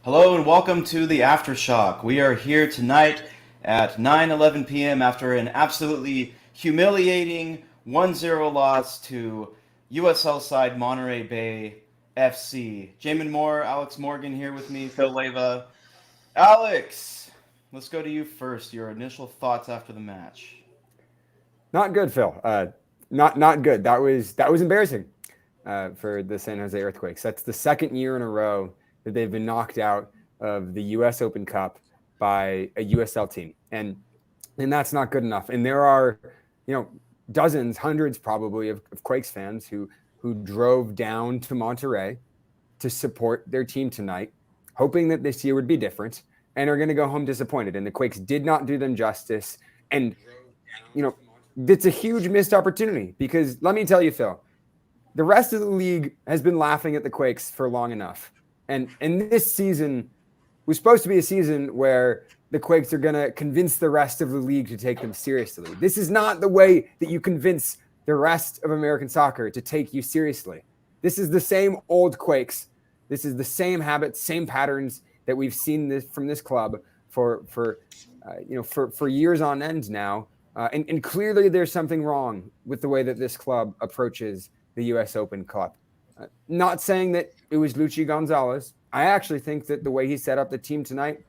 Hello and welcome to the Aftershock. We are here tonight at 9:11 p.m. after an absolutely humiliating 1-0 loss to USL side Monterey Bay FC. Jamon Moore, Alex Morgan here with me, Phil Leyva. Alex, let's go to you first. Your initial thoughts after the match. Not good, Phil. Not good. That was embarrassing for the San Jose Earthquakes. That's the second year in a row that they've been knocked out of the U.S. Open Cup by a USL team, and that's not good enough. And there are, dozens, hundreds probably of Quakes fans who drove down to Monterey to support their team tonight, hoping that this year would be different, and are going to go home disappointed. And the Quakes did not do them justice. And it's a huge missed opportunity because let me tell you, Phil, the rest of the league has been laughing at the Quakes for long enough. And this season was supposed to be a season where the Quakes are going to convince the rest of the league to take them seriously. This is not the way that you convince the rest of American soccer to take you seriously. This is the same old Quakes. This is the same habits, same patterns that we've seen from this club for years on end now. And clearly there's something wrong with the way that this club approaches the U.S. Open Cup. Not saying that it was Luchi Gonzalez. I actually think that the way he set up the team tonight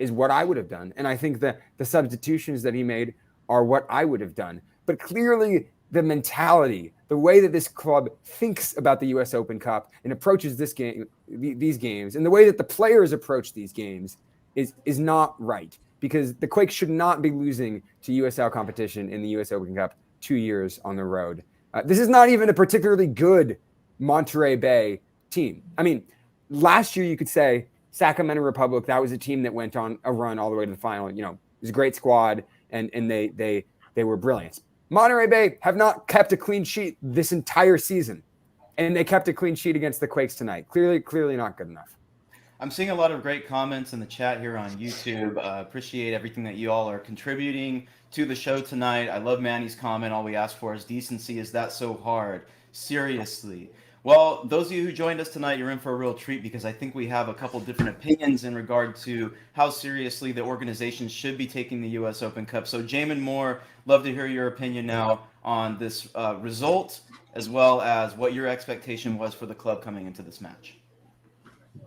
is what I would have done. And I think that the substitutions that he made are what I would have done. But clearly the mentality, the way that this club thinks about the U.S. Open Cup and approaches these games, and the way that the players approach these games is not right. Because the Quakes should not be losing to USL competition in the U.S. Open Cup 2 years on the road. This is not even a particularly good Monterey Bay team. I mean, last year you could say Sacramento Republic, that was a team that went on a run all the way to the final. It was a great squad, and they were brilliant. Monterey Bay have not kept a clean sheet this entire season, and they kept a clean sheet against the Quakes tonight. Clearly not good enough. I'm seeing a lot of great comments in the chat here on YouTube. Appreciate everything that you all are contributing to the show tonight. I love Manny's comment. All we ask for is decency. Is that so hard? Seriously. Well, those of you who joined us tonight, you're in for a real treat because I think we have a couple different opinions in regard to how seriously the organization should be taking the U.S. Open Cup. So, Jamon Moore, love to hear your opinion now on this result, as well as what your expectation was for the club coming into this match.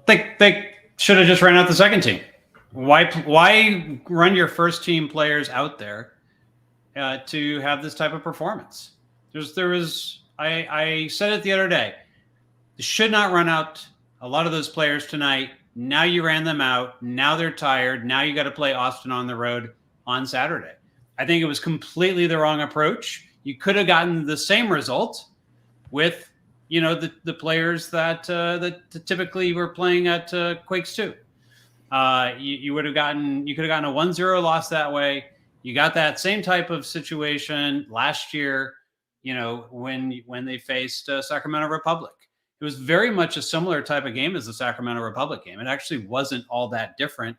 They should have just ran out the second team. Why run your first team players out there to have this type of performance? I said it the other day. You should not run out a lot of those players tonight. Now you ran them out. Now they're tired. Now you got to play Austin on the road on Saturday. I think it was completely the wrong approach. You could have gotten the same result with the players that typically were playing at Quakes 2. You could have gotten a 1-0 loss that way. You got that same type of situation last year, when they faced Sacramento Republic. It was very much a similar type of game as the Sacramento Republic game. It actually wasn't all that different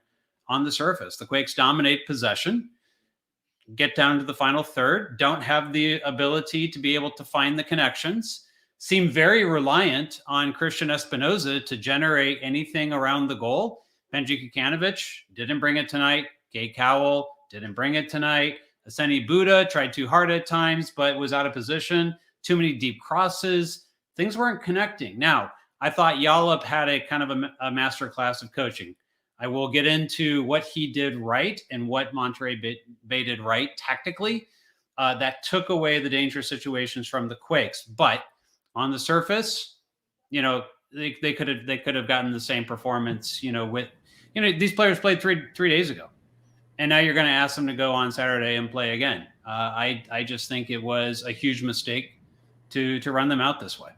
on the surface. The Quakes dominate possession, get down to the final third, don't have the ability to be able to find the connections, seem very reliant on Christian Espinoza to generate anything around the goal. Benji Kikanovic didn't bring it tonight. Gay Cowell didn't bring it tonight. Aseni Buddha tried too hard at times, but was out of position. Too many deep crosses. Things weren't connecting. Now, I thought Yallop had a kind of a masterclass of coaching. I will get into what he did right and what Monterey Bay did right tactically. That took away the dangerous situations from the Quakes. But on the surface, they could have gotten the same performance, these players played three days ago. And now you're going to ask them to go on Saturday and play again. I just think it was a huge mistake to run them out this way.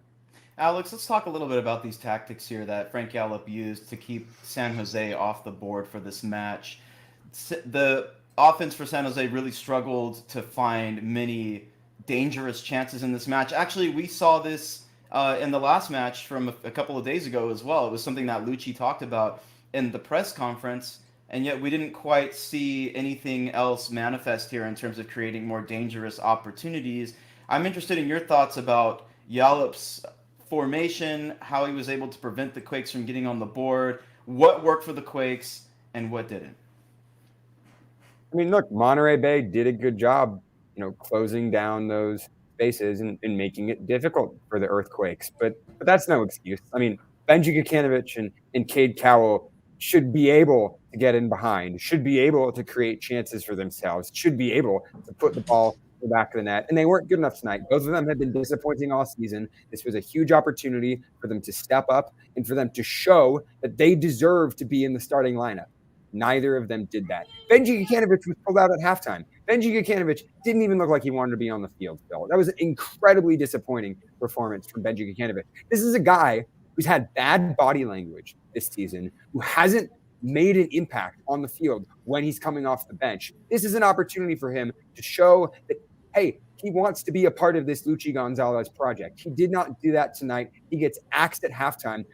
Alex, let's talk a little bit about these tactics here that Frank Yallop used to keep San Jose off the board for this match. The offense for San Jose really struggled to find many dangerous chances in this match. Actually, we saw this in the last match from a couple of days ago as well. It was something that Luchi talked about in the press conference, and yet we didn't quite see anything else manifest here in terms of creating more dangerous opportunities. I'm interested in your thoughts about Yallop's formation, how he was able to prevent the Quakes from getting on the board. what worked for the Quakes and what didn't? I mean, look, Monterey Bay did a good job, closing down those spaces and making it difficult for the Earthquakes. But that's no excuse. I mean, Benji Kikanovich and Cade Cowell should be able to get in behind, should be able to create chances for themselves, should be able to put the ball in the back of the net. And they weren't good enough tonight. Both of them have been disappointing all season. This was a huge opportunity for them to step up and for them to show that they deserve to be in the starting lineup. Neither of them did that. Benji Kikanovich was pulled out at halftime. Benji Kikanovich didn't even look like he wanted to be on the field, Phil. That was an incredibly disappointing performance from Benji Kikanovich. This is a guy who's had bad body language this season, who hasn't made an impact on the field when he's coming off the bench. This is an opportunity for him to show that, hey, he wants to be a part of this Luchi Gonzalez project. He did not do that tonight. He gets axed at halftime.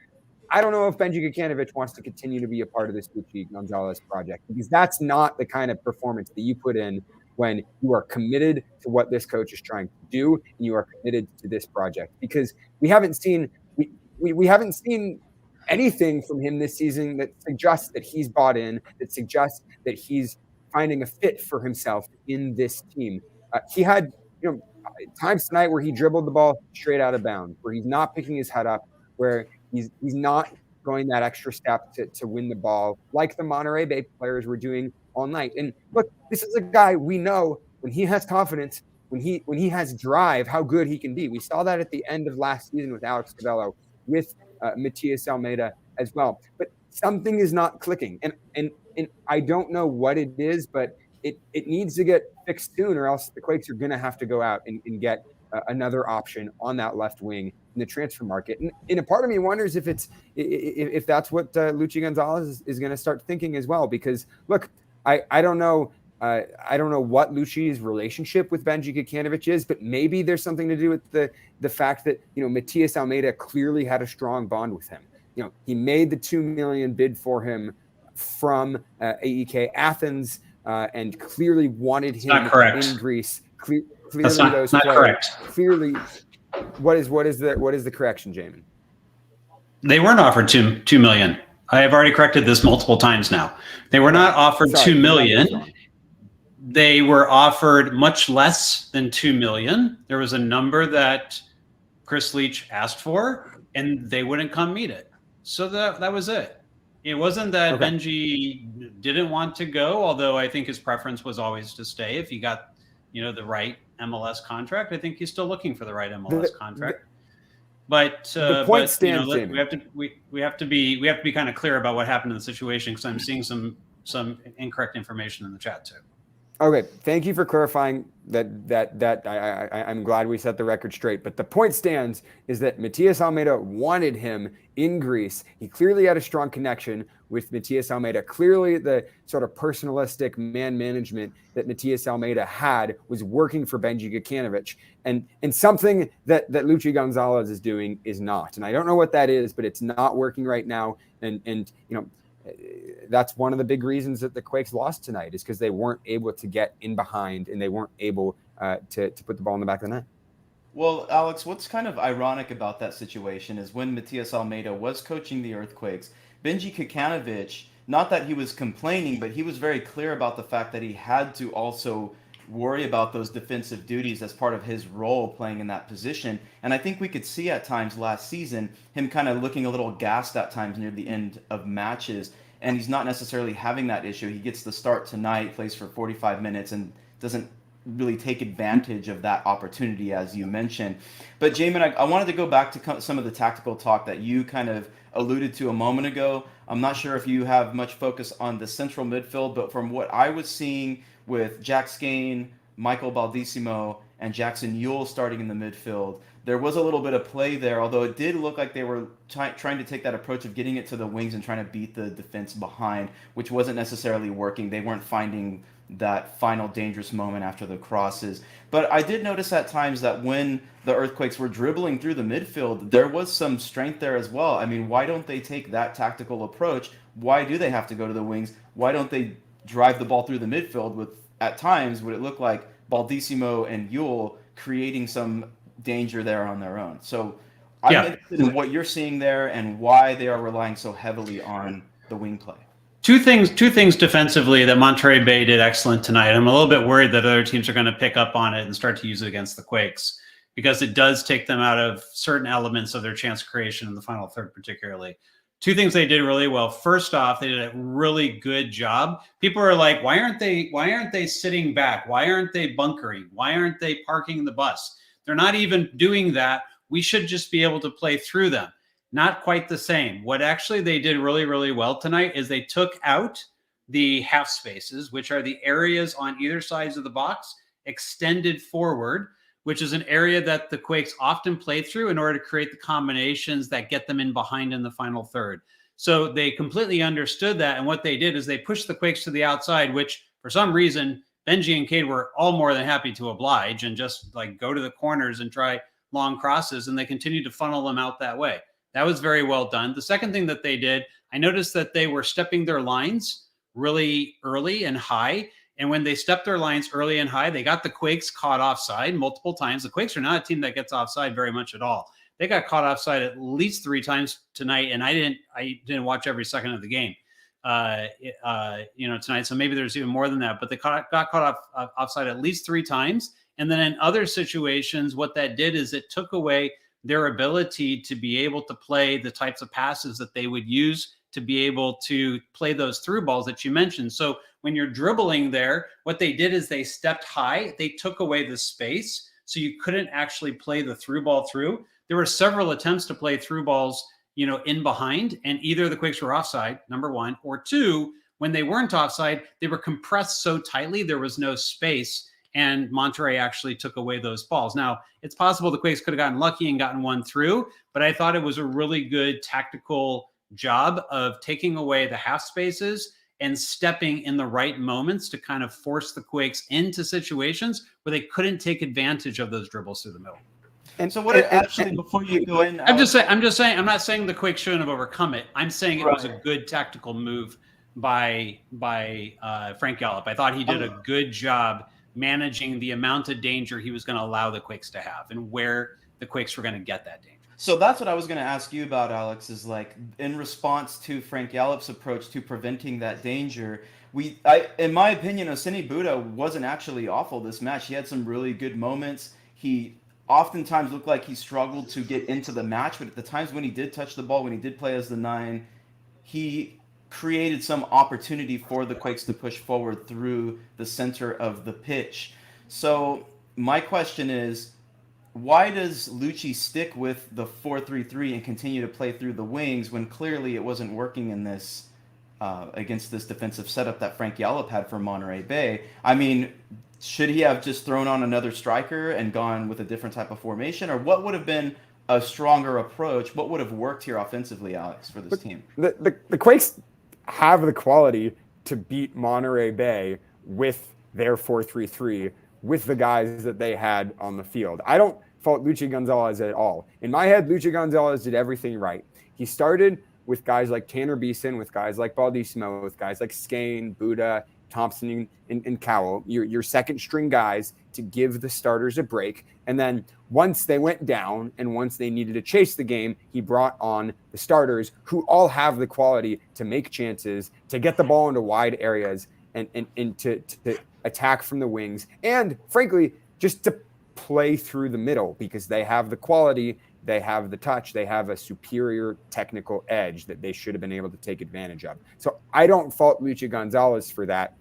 I don't know if Benji Kikanovich wants to continue to be a part of this Luchi Gonzalez project, because that's not the kind of performance that you put in when you are committed to what this coach is trying to do and you are committed to this project. Because we haven't seen anything from him this season that suggests that he's bought in, that suggests that he's finding a fit for himself in this team. He had times tonight where he dribbled the ball straight out of bounds, where he's not picking his head up, where he's not going that extra step to win the ball like the Monterey Bay players were doing all night. And look, this is a guy we know when he has confidence, when he has drive, how good he can be. We saw that at the end of last season with Alex Cavello, with Matias Almeida as well. But something is not clicking. And I don't know what it is, but it needs to get fixed soon, or else the Quakes are going to have to go out and get another option on that left wing in the transfer market. And a part of me wonders if that's what Luchi Gonzalez is going to start thinking as well. Because look, I don't know what Luchi's relationship with Benji Kikanovich is, but maybe there's something to do with the fact that Matias Almeida clearly had a strong bond with him. He made the $2 million bid for him from AEK Athens, and clearly wanted him in Greece. Clearly, that's not correct. Clearly, what is the correction, Jamon? They weren't offered $2 million. I have already corrected this multiple times now. They were not offered $2 million. They were offered much less than $2 million. There was a number that Chris Leach asked for, and they wouldn't come meet it. So that was it. It wasn't that Benji didn't want to go, although I think his preference was always to stay if he got, the right MLS contract. I think he's still looking for the right MLS contract. But the point stands, we have to be kind of clear about what happened in the situation, because I'm seeing some incorrect information in the chat too. Okay, thank you for clarifying that. I'm glad we set the record straight. But the point stands is that Matias Almeida wanted him in Greece. He clearly had a strong connection with Matias Almeida. Clearly, the sort of personalistic man management that Matias Almeida had was working for Benji Kikanovich. And something that Luchi Gonzalez is doing is not. And I don't know what that is, but it's not working right now. And that's one of the big reasons that the Quakes lost tonight, is because they weren't able to get in behind and they weren't able to put the ball in the back of the net. Well, Alex, what's kind of ironic about that situation is when Matias Almeida was coaching the Earthquakes, Benji Kikanovich, not that he was complaining, but he was very clear about the fact that he had to also worry about those defensive duties as part of his role playing in that position. And I think we could see at times last season him kind of looking a little gassed at times near the end of matches. And he's not necessarily having that issue. He gets the start tonight, plays for 45 minutes, and doesn't really take advantage of that opportunity, as you mentioned. But Jamon, I wanted to go back to some of the tactical talk that you kind of alluded to a moment ago. I'm not sure if you have much focus on the central midfield, but from what I was seeing with Jack Skane, Michael Baldissimo, and Jackson Ewell starting in the midfield, there was a little bit of play there, although it did look like they were trying to take that approach of getting it to the wings and trying to beat the defense behind, which wasn't necessarily working. They weren't finding that final dangerous moment after the crosses. But I did notice at times that when the Earthquakes were dribbling through the midfield, there was some strength there as well. I mean, why don't they take that tactical approach? Why do they have to go to the wings? Why don't they drive the ball through the midfield with, at times, would it look like Baldissimo and Ewell creating some danger there on their own? So I'm interested in what you're seeing there and why they are relying so heavily on the wing play. Two things defensively that Monterey Bay did excellent tonight. I'm a little bit worried that other teams are going to pick up on it and start to use it against the Quakes, because it does take them out of certain elements of their chance creation in the final third, particularly. Two things they did really well. First off, they did a really good job. People are like, why aren't they sitting back? Why aren't they bunkering? Why aren't they parking the bus? They're not even doing that. We should just be able to play through them. Not quite the same. What actually they did really, really well tonight is they took out the half spaces, which are the areas on either sides of the box, extended forward, which is an area that the Quakes often play through in order to create the combinations that get them in behind in the final third. So they completely understood that. And what they did is they pushed the Quakes to the outside, which for some reason, Benji and Cade were all more than happy to oblige and just like go to the corners and try long crosses. And they continued to funnel them out that way. That was very well done. The second thing that they did, I noticed that they were stepping their lines really early and high. And when they stepped their lines early and high, they got the Quakes caught offside multiple times. The Quakes are not a team that gets offside very much at all. They got caught offside at least 3 times tonight, and I didn't watch every second of the game, tonight. So maybe there's even more than that. But they got caught offside at least 3 times. And then in other situations, what that did is it took away their ability to be able to play the types of passes that they would use to be able to play those through balls that you mentioned. So when you're dribbling there, what they did is they stepped high. They took away the space, so you couldn't actually play the through ball through. There were several attempts to play through balls, in behind, and either the Quakes were offside, number one, or two, when they weren't offside, they were compressed so tightly there was no space, and Monterey actually took away those balls. Now, it's possible the Quakes could have gotten lucky and gotten one through, but I thought it was a really good tactical job of taking away the half spaces and stepping in the right moments to kind of force the Quakes into situations where they couldn't take advantage of those dribbles through the middle. And so what actually, before you go in, I'm just saying, I'm not saying the Quakes shouldn't have overcome it. I'm saying it was a good tactical move by Frank Gallup. I thought he did a good job managing the amount of danger he was going to allow the Quakes to have and where the Quakes were going to get that danger. So that's what I was going to ask you about, Alex, is like in response to Frank Gallup's approach to preventing that danger, in my opinion, Oseni Buddha wasn't actually awful this match. He had some really good moments. He oftentimes looked like he struggled to get into the match, but at the times when he did touch the ball, when he did play as the 9, he created some opportunity for the Quakes to push forward through the center of the pitch. So my question is, why does Luchi stick with the 4-3-3 and continue to play through the wings when clearly it wasn't working in this against this defensive setup that Frank Gallup had for Monterey Bay? I mean, should he have just thrown on another striker and gone with a different type of formation, or what would have been a stronger approach? What would have worked here offensively, Alex, for this team? The Quakes have the quality to beat Monterey Bay with their 4-3-3, with the guys that they had on the field. I don't fault Luchi Gonzalez at all. In my head, Luchi Gonzalez did everything right. He started with guys like Tanner Beeson, with guys like Baldissimo, with guys like Skane, Buddha, Thompson, and Cowell, your second string guys, to give the starters a break. And then once they went down and once they needed to chase the game, he brought on the starters who all have the quality to make chances, to get the ball into wide areas, and to attack from the wings, and frankly, just to play through the middle, because they have the quality, they have the touch, they have a superior technical edge that they should have been able to take advantage of. So I don't fault Luchi Gonzalez for that.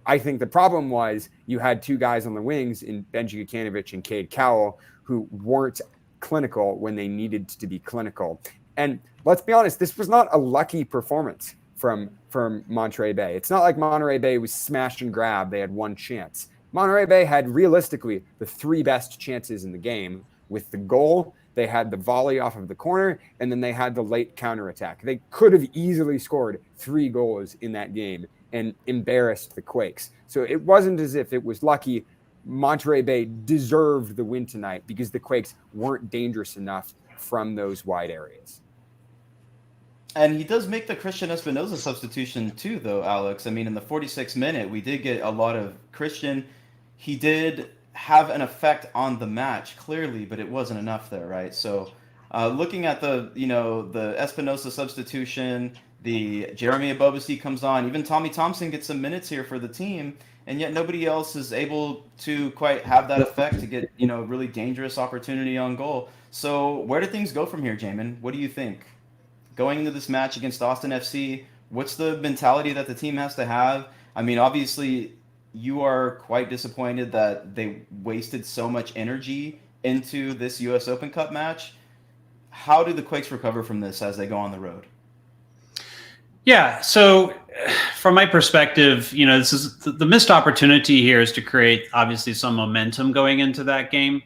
I think the problem was you had 2 guys on the wings in Benji Gukanovic and Cade Cowell who weren't clinical when they needed to be clinical. And let's be honest, this was not a lucky performance from Monterey Bay. It's not like Monterey Bay was smash and grab. They had one chance. Monterey Bay had realistically the 3 best chances in the game. With the goal, they had the volley off of the corner, and then they had the late counterattack. They could have easily scored 3 goals in that game and embarrassed the Quakes. So it wasn't as if it was lucky. Monterey Bay deserved the win tonight because the Quakes weren't dangerous enough from those wide areas. And he does make the Christian Espinoza substitution too, though, Alex. I mean, in the 46th minute, we did get a lot of Christian. He did have an effect on the match, clearly, but it wasn't enough there, right? So looking at the Espinoza substitution, The Jeremy Abobasi comes on. Even Tommy Thompson gets some minutes here for the team, and yet nobody else is able to quite have that effect to get, really dangerous opportunity on goal. So where do things go from here, Jamon? What do you think? Going into this match against Austin FC, what's the mentality that the team has to have? I mean, obviously, you are quite disappointed that they wasted so much energy into this U.S. Open Cup match. How do the Quakes recover from this as they go on the road? Yeah, so from my perspective, this is the missed opportunity here is to create obviously some momentum going into that game,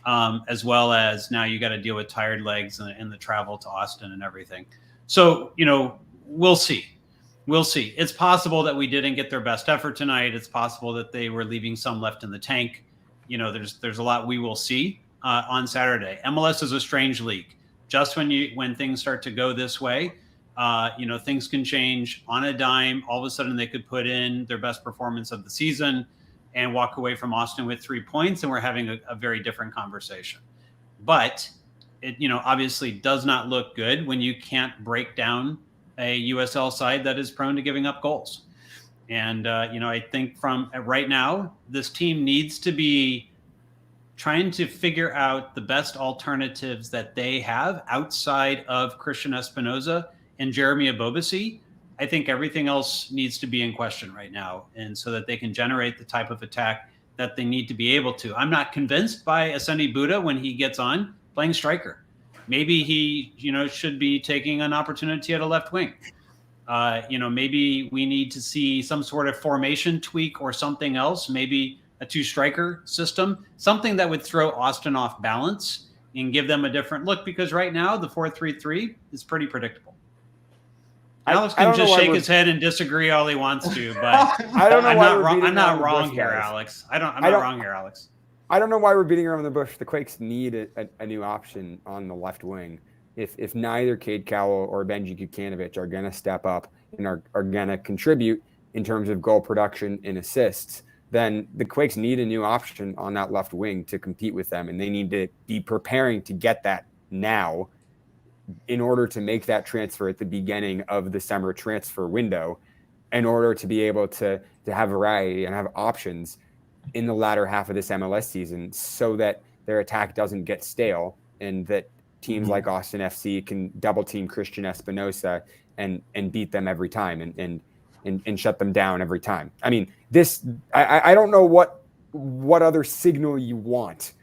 as well as now you got to deal with tired legs and the travel to Austin and everything. So, we'll see. We'll see. It's possible that we didn't get their best effort tonight. It's possible that they were leaving some left in the tank. There's a lot we will see on Saturday. MLS is a strange league. Just when things start to go this way, things can change on a dime. All of a sudden, they could put in their best performance of the season and walk away from Austin with 3 points, and we're having a very different conversation. But it, obviously does not look good when you can't break down a USL side that is prone to giving up goals. And, I think from right now, this team needs to be trying to figure out the best alternatives that they have outside of Christian Espinoza and Jeremy Abobasi. I think everything else needs to be in question right now, and so that they can generate the type of attack that they need to be able to. I'm not convinced by Aseni Buddha when he gets on playing striker. Maybe he, should be taking an opportunity at a left wing. Maybe we need to see some sort of formation tweak or something else, maybe a 2-striker system, something that would throw Austin off balance and give them a different look, because right now the 4-3-3 is pretty predictable. Alex can just shake his head and disagree all he wants to, but I don't know I'm not wrong here, Alex. I'm not wrong here, Alex. I don't know why we're beating around the bush. The Quakes need a new option on the left wing. If neither Cade Cowell or Benji Kukanovic are going to step up and are going to contribute in terms of goal production and assists, then the Quakes need a new option on that left wing to compete with them, and they need to be preparing to get that now in order to make that transfer at the beginning of the summer transfer window, in order to be able to have variety and have options in the latter half of this MLS season, so that their attack doesn't get stale and that teams like Austin FC can double team Christian Espinosa and beat them every time and shut them down every time. I mean, I don't know what other signal you want.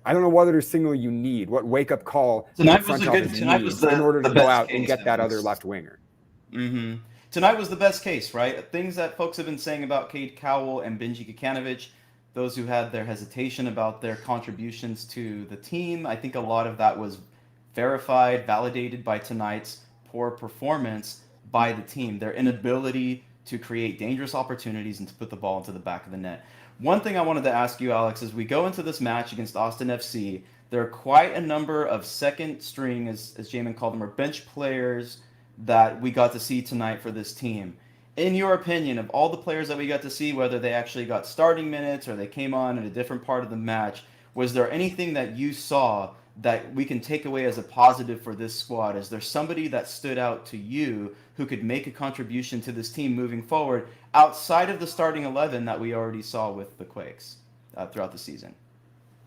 I don't know what other signal you need, what wake-up call tonight was in order to go out and get that other left winger. Mm-hmm. Tonight was the best case, right? Things that folks have been saying about Cade Cowell and Benji Kukanovic, those who had their hesitation about their contributions to the team, I think a lot of that was verified, validated by tonight's poor performance by the team, their inability to create dangerous opportunities and to put the ball into the back of the net. One thing I wanted to ask you, Alex, as we go into this match against Austin FC, there are quite a number of second string, as Jamon called them, or bench players that we got to see tonight for this team. In your opinion, of all the players that we got to see, whether they actually got starting minutes or they came on in a different part of the match, was there anything that you saw that we can take away as a positive for this squad? Is there somebody that stood out to you who could make a contribution to this team moving forward outside of the starting 11 that we already saw with the Quakes throughout the season?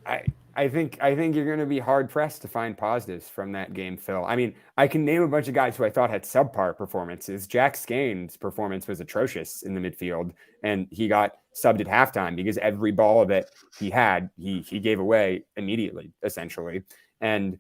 I think you're going to be hard pressed to find positives from that game, Phil. I mean, I can name a bunch of guys who I thought had subpar performances. Jack Skane's performance was atrocious in the midfield, and he got subbed at halftime because every ball that he had, he gave away immediately, essentially. And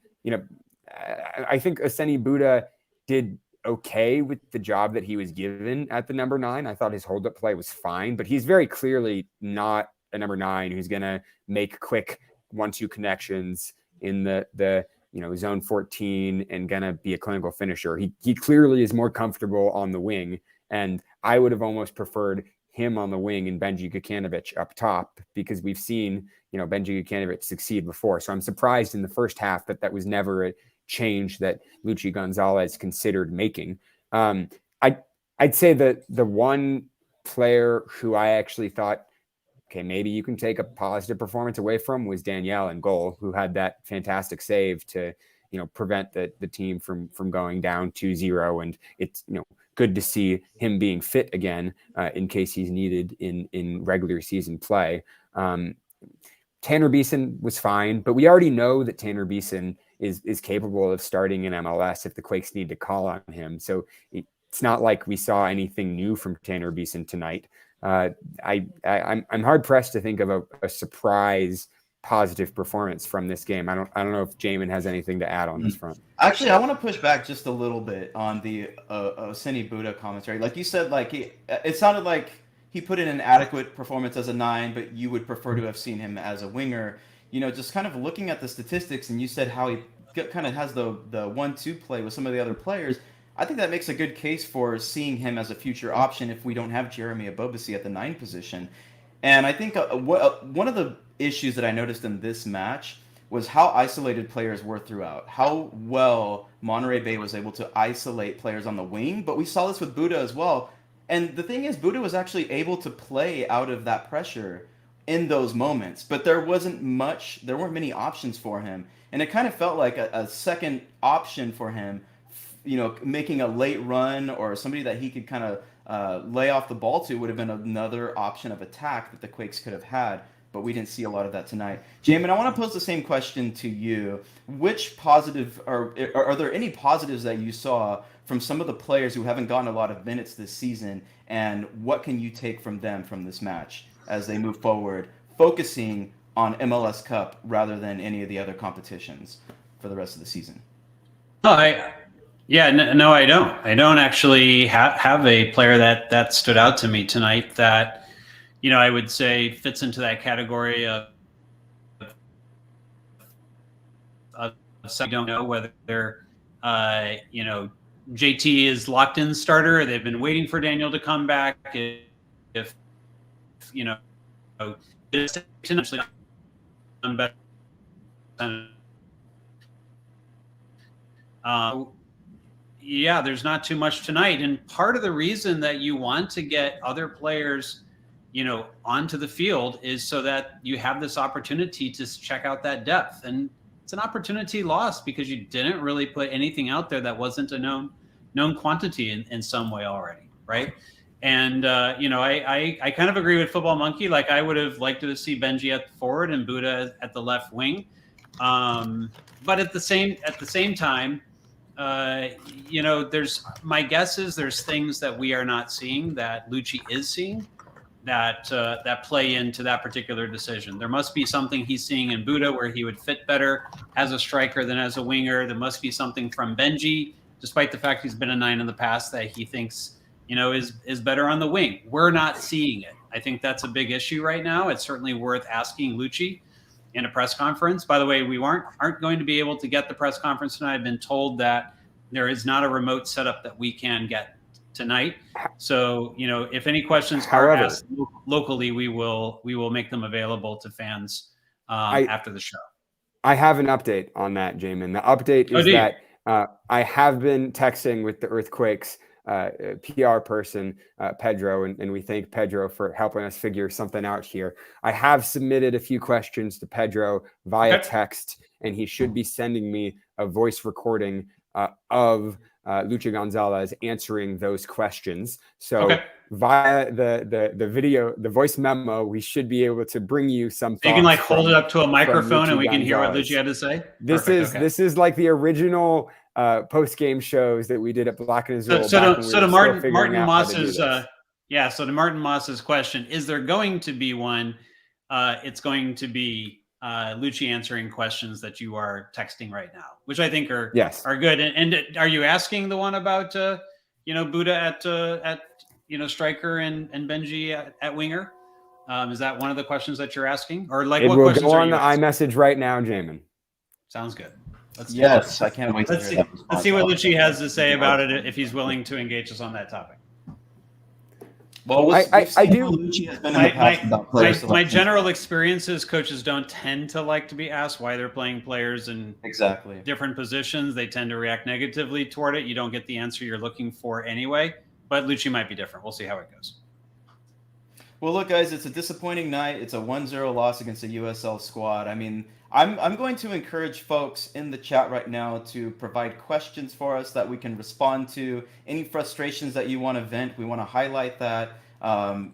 I think Aseni Buddha did okay with the job that he was given at the number 9. I thought his hold-up play was fine, but he's very clearly not a number 9 who's going to make quick 1-2 connections in the zone 14 and gonna be a clinical finisher. He clearly is more comfortable on the wing, and I would have almost preferred him on the wing and Benji Kukanovic up top, because we've seen Benji Kukanovic succeed before. So I'm surprised in the first half that was never a change that Luchi Gonzalez considered making. I'd say that the one player who I actually thought, okay, maybe you can take a positive performance away from, was Danielle in goal, who had that fantastic save to, prevent the team from going down 2-0. And it's, good to see him being fit again in case he's needed in regular season play. Tanner Beeson was fine, but we already know that Tanner Beeson is capable of starting in MLS if the Quakes need to call on him. So it's not like we saw anything new from Tanner Beeson tonight. I'm hard pressed to think of a surprise positive performance from this game. I don't know if Jamon has anything to add on this front. Actually, I want to push back just a little bit on the Oseni Buddha commentary. Like you said, like it sounded like he put in an adequate performance as a 9, but you would prefer to have seen him as a winger. Just kind of looking at the statistics, and you said how he kind of has the 1-2 play with some of the other players. I think that makes a good case for seeing him as a future option if we don't have Jeremy Abobasi at the 9 position. And I think one of the issues that I noticed in this match was how isolated players were throughout, how well Monterey Bay was able to isolate players on the wing, but we saw this with Buddha as well. And the thing is, Buddha was actually able to play out of that pressure in those moments, but there weren't many options for him. And it kind of felt like a second option for him, making a late run or somebody that he could kind of lay off the ball to would have been another option of attack that the Quakes could have had, but we didn't see a lot of that tonight. Jamon, I want to pose the same question to you. Which positive, or are there any positives that you saw from some of the players who haven't gotten a lot of minutes this season, and what can you take from them from this match as they move forward, focusing on MLS Cup rather than any of the other competitions for the rest of the season? No, I don't. I don't actually have a player that stood out to me tonight that, I would say fits into that category of some don't know whether they're, JT is locked in starter. They've been waiting for Daniel to come back. If it's actually done better. There's not too much tonight. And part of the reason that you want to get other players, onto the field is so that you have this opportunity to check out that depth. And it's an opportunity lost because you didn't really put anything out there that wasn't a known quantity in some way already, right? And, I kind of agree with Football Monkey. Like, I would have liked to see Benji at the forward and Buddha at the left wing. But at the same time, there's my guess is there's things that we are not seeing that Luchi is seeing that play into that particular decision. There must be something he's seeing in Buddha where he would fit better as a striker than as a winger. There must be something from Benji, despite the fact he's been a 9 in the past, that he thinks, is better on the wing. We're not seeing it. I think that's a big issue right now. It's certainly worth asking Luchi in a press conference. By the way, we aren't going to be able to get the press conference tonight. I've been told that there is not a remote setup that we can get tonight. So, if any questions are asked locally, we will make them available to fans after the show. I have an update on that, Jamon. The update is that I have been texting with the Earthquakes PR person, Pedro, and we thank Pedro for helping us figure something out here. I have submitted a few questions to Pedro via text, and he should be sending me a voice recording of Luchi Gonzalez answering those questions. So via the video, the voice memo, we should be able to bring you some thoughts. You can hold it up to a microphone and we can hear what Luchi had to say. This is like the original post-game shows that we did at Black and Azul. So to Martin Moss's so to Martin Moss's question, is there going to be one? It's going to be Luchi answering questions that you are texting right now, which I think are good. And are you asking the one about Buddha at striker and Benji at winger? Is that one of the questions that you're asking, or like what questions go are on you the asking? iMessage right now, Jamon? Sounds good. I can't wait to hear that. Let's see what Luchi has to say about it if he's willing to engage us on that topic. Well, I do. My general experience is coaches don't tend to like to be asked why they're playing players in different positions. They tend to react negatively toward it. You don't get the answer you're looking for anyway. But Luchi might be different. We'll see how it goes. Well, look, guys, it's a disappointing night. It's a 1-0 loss against the USL squad. I mean, I'm going to encourage folks in the chat right now to provide questions for us that we can respond to. Any frustrations that you want to vent, we want to highlight that.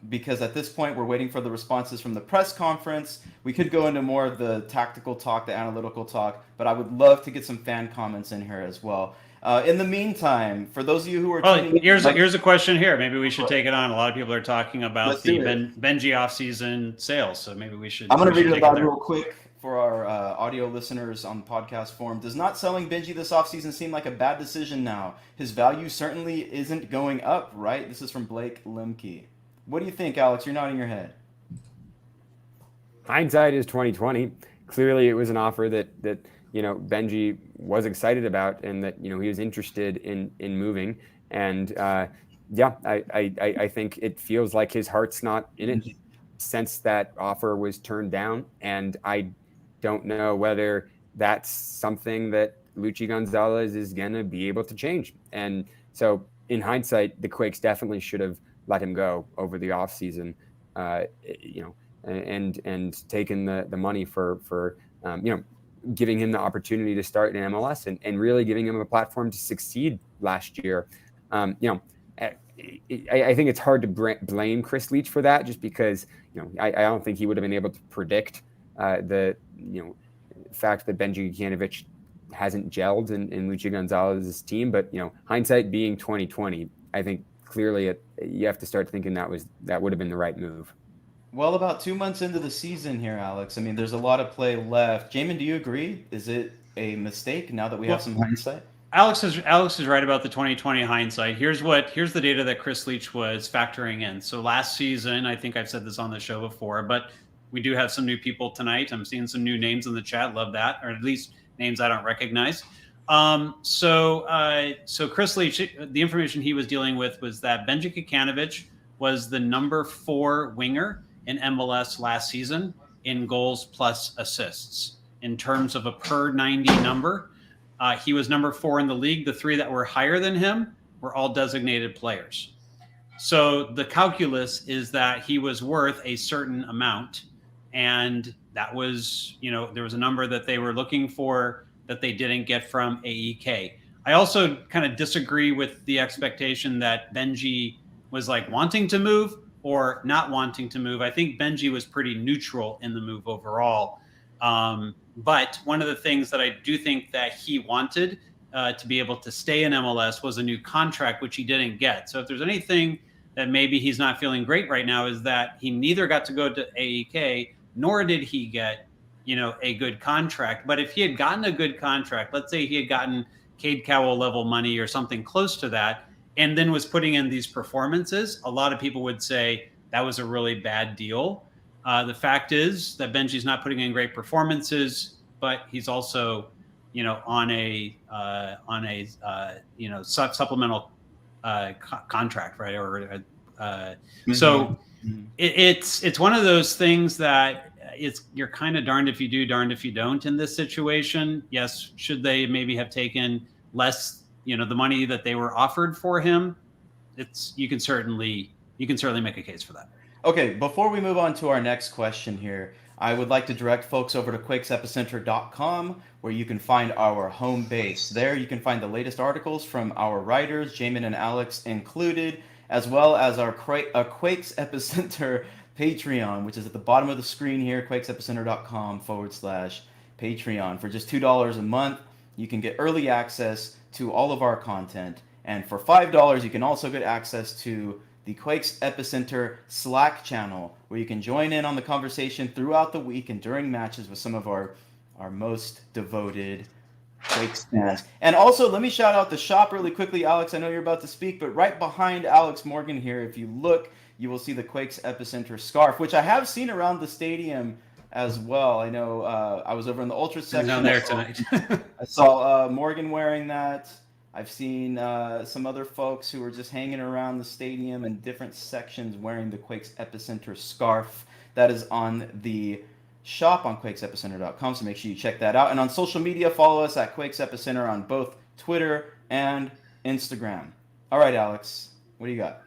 Because at this point, we're waiting for the responses from the press conference. We could go into more of the tactical talk, the analytical talk, but I would love to get some fan comments in here as well. In the meantime, for those of you who are tuning in, here's a question here. Maybe we should take it on. A lot of people are talking about Let's the do it. Benji off-season sales, so maybe we should. I'm going to read it take about there. real quick for our audio listeners on the podcast forum. Does not selling Benji this offseason seem like a bad decision now? His value certainly isn't going up, right? This is from Blake Limke. What do you think, Alex? You're nodding your head. Hindsight is 2020. Clearly, it was an offer that Benji was excited about, and that he was interested in moving. And I think it feels like his heart's not in it since that offer was turned down. And I don't know whether that's something that Luchi Gonzalez is gonna be able to change. And so, in hindsight, the Quakes definitely should have let him go over the offseason, and taken the money for giving him the opportunity to start in MLS and really giving him a platform to succeed last year. I think it's hard to blame Chris Leach for that, just because I don't think he would have been able to predict the fact that Benji Gajanovic hasn't gelled in Luchi Gonzalez's team. But hindsight being 2020, I think clearly you have to start thinking that would have been the right move. Well, about 2 months into the season here, Alex. I mean, there's a lot of play left. Jamon, do you agree? Is it a mistake now that we have some hindsight? Alex is right about the 2020 hindsight. Here's the data that Chris Leach was factoring in. So last season, I think I've said this on the show before, but we do have some new people tonight. I'm seeing some new names in the chat. Love that, or at least names I don't recognize. So Chris Leach, the information he was dealing with was that Benji Gajanovic was the number 4 winger in MLS last season in goals plus assists. In terms of a per 90 number, he was number 4 in the league. The 3 that were higher than him were all designated players. So the calculus is that he was worth a certain amount. And that was, there was a number that they were looking for that they didn't get from AEK. I also kind of disagree with the expectation that Benji was like wanting to move or not wanting to move. I think Benji was pretty neutral in the move overall. But one of the things that I do think that he wanted to be able to stay in MLS was a new contract, which he didn't get. So if there's anything that maybe he's not feeling great right now, is that he neither got to go to AEK, nor did he get, a good contract. But if he had gotten a good contract, let's say he had gotten Cade Cowell level money or something close to that, and then was putting in these performances, a lot of people would say that was a really bad deal. The fact is that Benji's not putting in great performances, but he's also, on a supplemental contract, right? Or so it's one of those things that you're kind of darned if you do, darned if you don't in this situation. Yes, should they maybe have taken less, the money that they were offered for him? You can certainly make a case for that. Okay, before we move on to our next question here, I would like to direct folks over to quakesepicenter.com, where you can find our home base. There you can find the latest articles from our writers, Jamon and Alex included, as well as our Quakes Epicenter Patreon, which is at the bottom of the screen here, quakesepicenter.com/Patreon. For just $2 a month, you can get early access to all of our content. And for $5, you can also get access to the Quakes Epicenter Slack channel, where you can join in on the conversation throughout the week and during matches with some of our most devoted Quakes fans. And also, let me shout out the shop really quickly. Alex, I know you're about to speak, but right behind Alex Morgan here, if you look, you will see the Quakes Epicenter scarf, which I have seen around the stadium as well. I know I was over in the Ultra section. Down there tonight. I saw Morgan wearing that. I've seen some other folks who were just hanging around the stadium in different sections wearing the Quakes Epicenter scarf. That is on the shop on quakesepicenter.com, so make sure you check that out. And on social media, follow us at Quakes Epicenter on both Twitter and Instagram. All right, Alex, what do you got?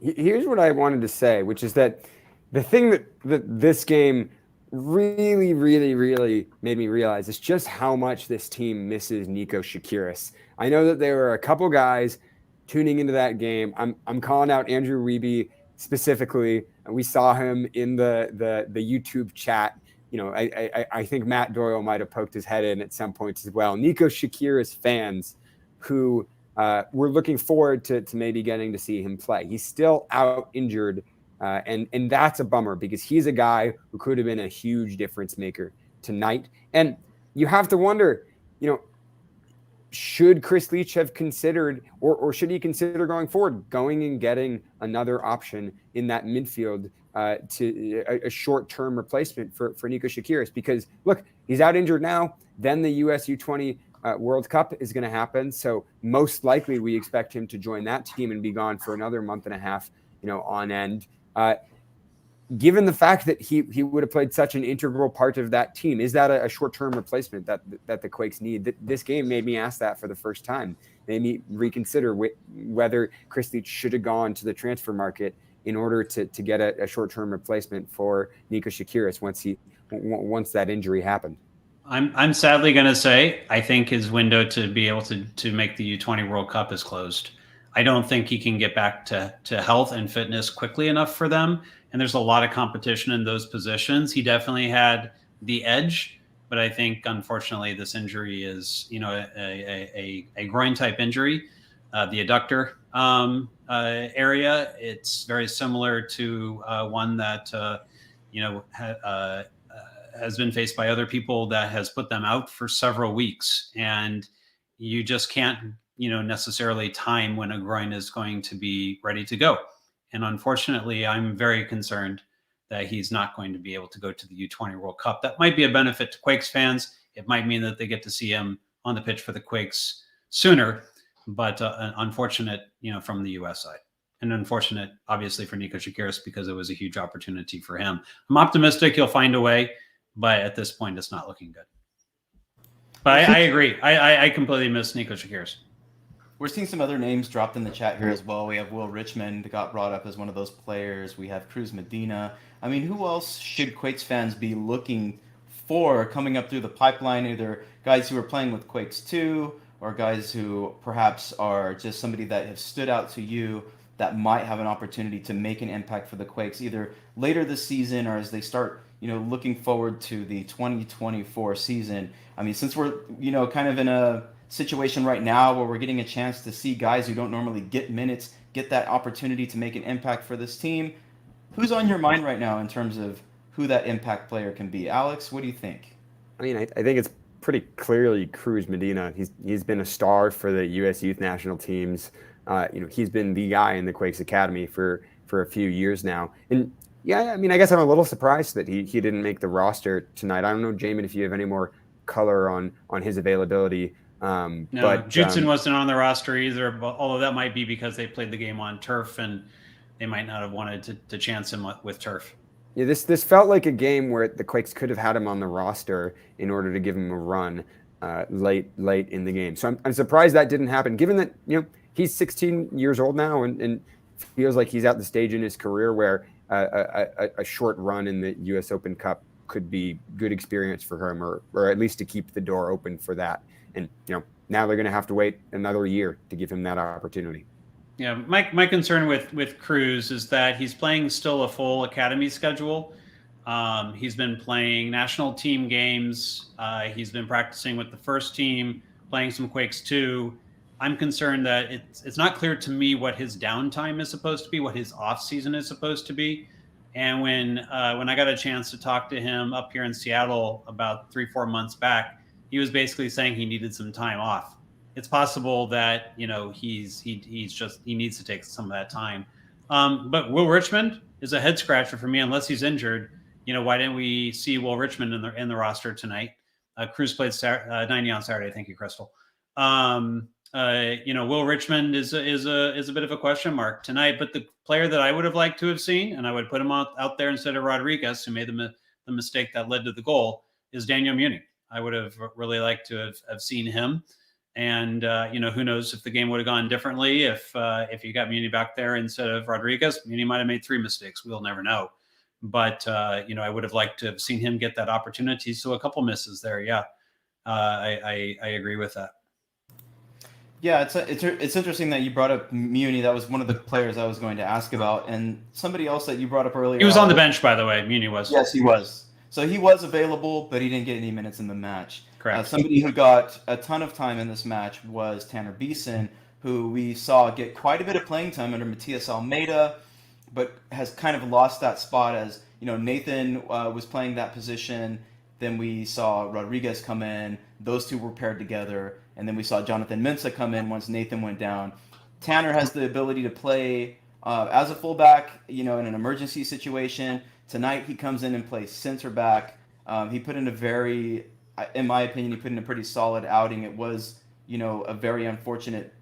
Here's what I wanted to say, which is that The thing that this game really, really, really made me realize is just how much this team misses Nico Shakiris. I know that there were a couple guys tuning into that game. I'm calling out Andrew Wiebe specifically. We saw him in the YouTube chat. I think Matt Doyle might have poked his head in at some points as well. Nico Shakiris fans who were looking forward to maybe getting to see him play. He's still out injured. And that's a bummer because he's a guy who could have been a huge difference maker tonight. And you have to wonder, should Chris Leach have considered, or should he consider going forward, going and getting another option in that midfield to a short-term replacement for Nico Shakiris? Because look, he's out injured now. Then the US U20 World Cup is going to happen. So most likely we expect him to join that team and be gone for another month and a half, on end. Given the fact that he would have played such an integral part of that team, is that a short-term replacement that the Quakes need? This game made me ask that for the first time. Made me reconsider whether Chris Leach should have gone to the transfer market in order to get a short-term replacement for Nico Shakiris once that injury happened. I'm sadly going to say I think his window to be able to make the U20 World Cup is closed. I don't think he can get back to health and fitness quickly enough for them. And there's a lot of competition in those positions. He definitely had the edge, but I think unfortunately this injury is, a groin type injury, the adductor area. It's very similar to one that has been faced by other people that has put them out for several weeks, and you just can't necessarily time when a groin is going to be ready to go. And unfortunately, I'm very concerned that he's not going to be able to go to the U20 World Cup. That might be a benefit to Quakes fans. It might mean that they get to see him on the pitch for the Quakes sooner, but unfortunate, from the US side. And unfortunate, obviously, for Nico Shakiris because it was a huge opportunity for him. I'm optimistic he'll find a way, but at this point, it's not looking good. But I agree. I completely miss Nico Shakiris. We're seeing some other names dropped in the chat here as well. We have Will Richmond got brought up as one of those players. We have Cruz Medina. I mean, who else should Quakes fans be looking for coming up through the pipeline? Either guys who are playing with Quakes 2 or guys who perhaps are just somebody that have stood out to you that might have an opportunity to make an impact for the Quakes either later this season or as they start, looking forward to the 2024 season. I mean, since we're, kind of in a situation right now where we're getting a chance to see guys who don't normally get minutes get that opportunity to make an impact for this team. Who's on your mind right now in terms of who that impact player can be? Alex, what do you think? I mean, I think it's pretty clearly Cruz Medina. He's been a star for the U.S. youth national teams. He's been the guy in the Quakes Academy for a few years now. And yeah, I mean, I guess I'm a little surprised that he didn't make the roster tonight. I don't know, Jamon, if you have any more color on his availability. No, but Judson wasn't on the roster either, but although that might be because they played the game on turf and they might not have wanted to chance him with turf. Yeah, this felt like a game where the Quakes could have had him on the roster in order to give him a run late in the game. So I'm surprised that didn't happen, given that he's 16 years old now and feels like he's at the stage in his career where a short run in the U.S. Open Cup could be good experience for him, or at least to keep the door open for that. And now they're going to have to wait another year to give him that opportunity. Yeah, my concern with Cruz is that he's playing still a full academy schedule. He's been playing national team games. He's been practicing with the first team, playing some Quakes 2. I'm concerned that it's not clear to me what his downtime is supposed to be, what his off season is supposed to be. And when I got a chance to talk to him up here in Seattle about 3-4 months back, he was basically saying he needed some time off. It's possible that he needs to take some of that time. But Will Richmond is a head scratcher for me unless he's injured. Why didn't we see Will Richmond in the roster tonight? Cruz played 90 on Saturday. Thank you, Crystal. Will Richmond is a bit of a question mark tonight. But the player that I would have liked to have seen, and I would put him out there instead of Rodriguez, who made the mistake that led to the goal, is Daniel Munich. I would have really liked to have seen him. And, who knows if the game would have gone differently if you got Muni back there instead of Rodriguez. Muni might have made 3 mistakes. We'll never know. but I would have liked to have seen him get that opportunity. So a couple misses there. Yeah. I agree with that. Yeah, it's interesting that you brought up Muni. That was one of the players I was going to ask about, and somebody else that you brought up earlier. He was on the bench, by the way. Muni was. Yes, he was. So he was available, but he didn't get any minutes in the match. Correct. Somebody who got a ton of time in this match was Tanner Beeson, who we saw get quite a bit of playing time under Matias Almeida, but has kind of lost that spot as Nathan was playing that position. Then we saw Rodriguez come in. Those two were paired together. And then we saw Jonathan Mensah come in once Nathan went down. Tanner has the ability to play as a fullback, in an emergency situation. Tonight he comes in and plays center back. He put in in my opinion, he put in a pretty solid outing. It was, a very unfortunate,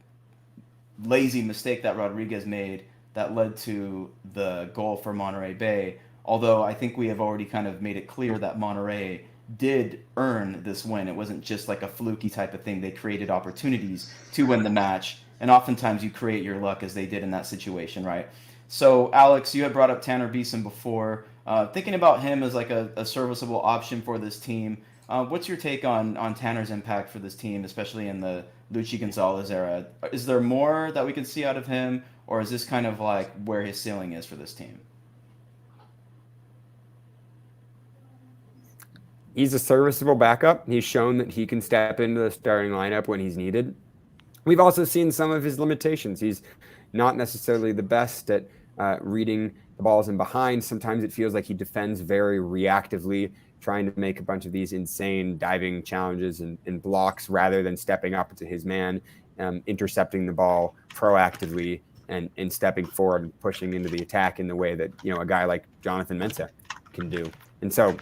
lazy mistake that Rodriguez made that led to the goal for Monterey Bay. Although I think we have already kind of made it clear that Monterey did earn this win. It wasn't just like a fluky type of thing. They created opportunities to win the match, and oftentimes you create your luck, as they did in that situation, right? So, Alex, you had brought up Tanner Beeson before. Thinking about him as like a serviceable option for this team, what's your take on Tanner's impact for this team, especially in the Luchi Gonzalez era? Is there more that we can see out of him, or is this kind of like where his ceiling is for this team? He's a serviceable backup. He's shown that he can step into the starting lineup when he's needed. We've also seen some of his limitations. He's not necessarily the best at reading the balls in behind. Sometimes it feels like he defends very reactively, trying to make a bunch of these insane diving challenges and blocks rather than stepping up to his man, intercepting the ball proactively and stepping forward and pushing into the attack in the way that a guy like Jonathan Mensah can do. And so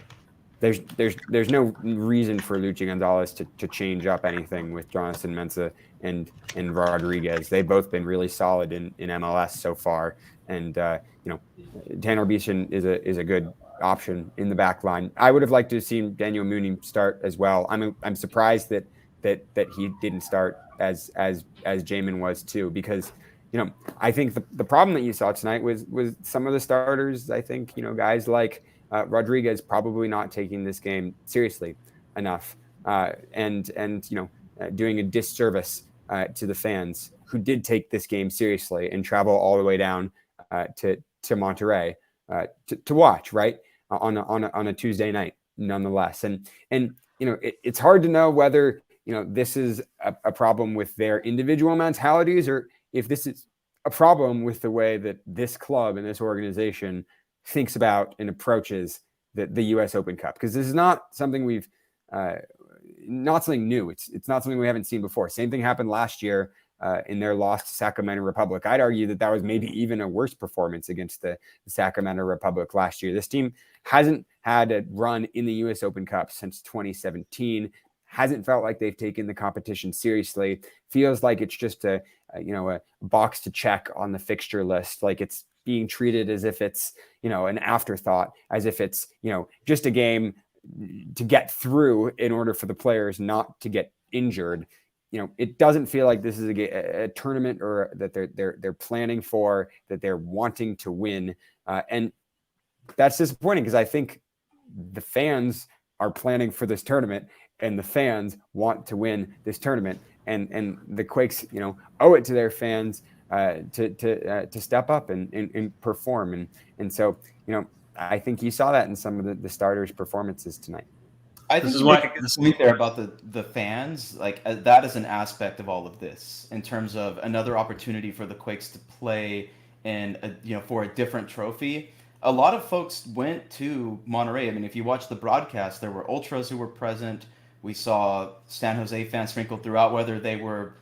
there's no reason for Luchi Gonzalez to change up anything with Jonathan Mensah and Rodriguez. They've both been really solid in MLS so far, and Tanner Beeson is a good option in the back line. I would have liked to have seen Daniel Mooney start as well. I'm surprised that he didn't start as Jamon was too, because I think the problem that you saw tonight was some of the starters. I think guys like Rodriguez probably not taking this game seriously enough, and doing a disservice to the fans who did take this game seriously and travel all the way down to Monterey to watch, right, on a Tuesday night, nonetheless. And it's hard to know whether this is a problem with their individual mentalities, or if this is a problem with the way that this club and this organization thinks about and approaches the U.S. Open Cup, because this is not something not something new. It's not something we haven't seen before. Same thing happened last year in their loss to Sacramento Republic. I'd argue that was maybe even a worse performance against the Sacramento Republic last year. This team hasn't had a run in the U.S. Open Cup since 2017. Hasn't felt like they've taken the competition seriously. Feels like it's just a box to check on the fixture list. Like it's being treated as if it's, an afterthought, as if it's, just a game to get through in order for the players not to get injured. It doesn't feel like this is a tournament or that they're planning for, that they're wanting to win. And that's disappointing, because I think the fans are planning for this tournament and the fans want to win this tournament. And the Quakes, owe it to their fans to step up and perform. And so, I think you saw that in some of the starters' performances tonight. I think this week there about the fans, like that is an aspect of all of this in terms of another opportunity for the Quakes to play in for a different trophy. A lot of folks went to Monterey. I mean, if you watch the broadcast, there were ultras who were present. We saw San Jose fans sprinkled throughout, whether they were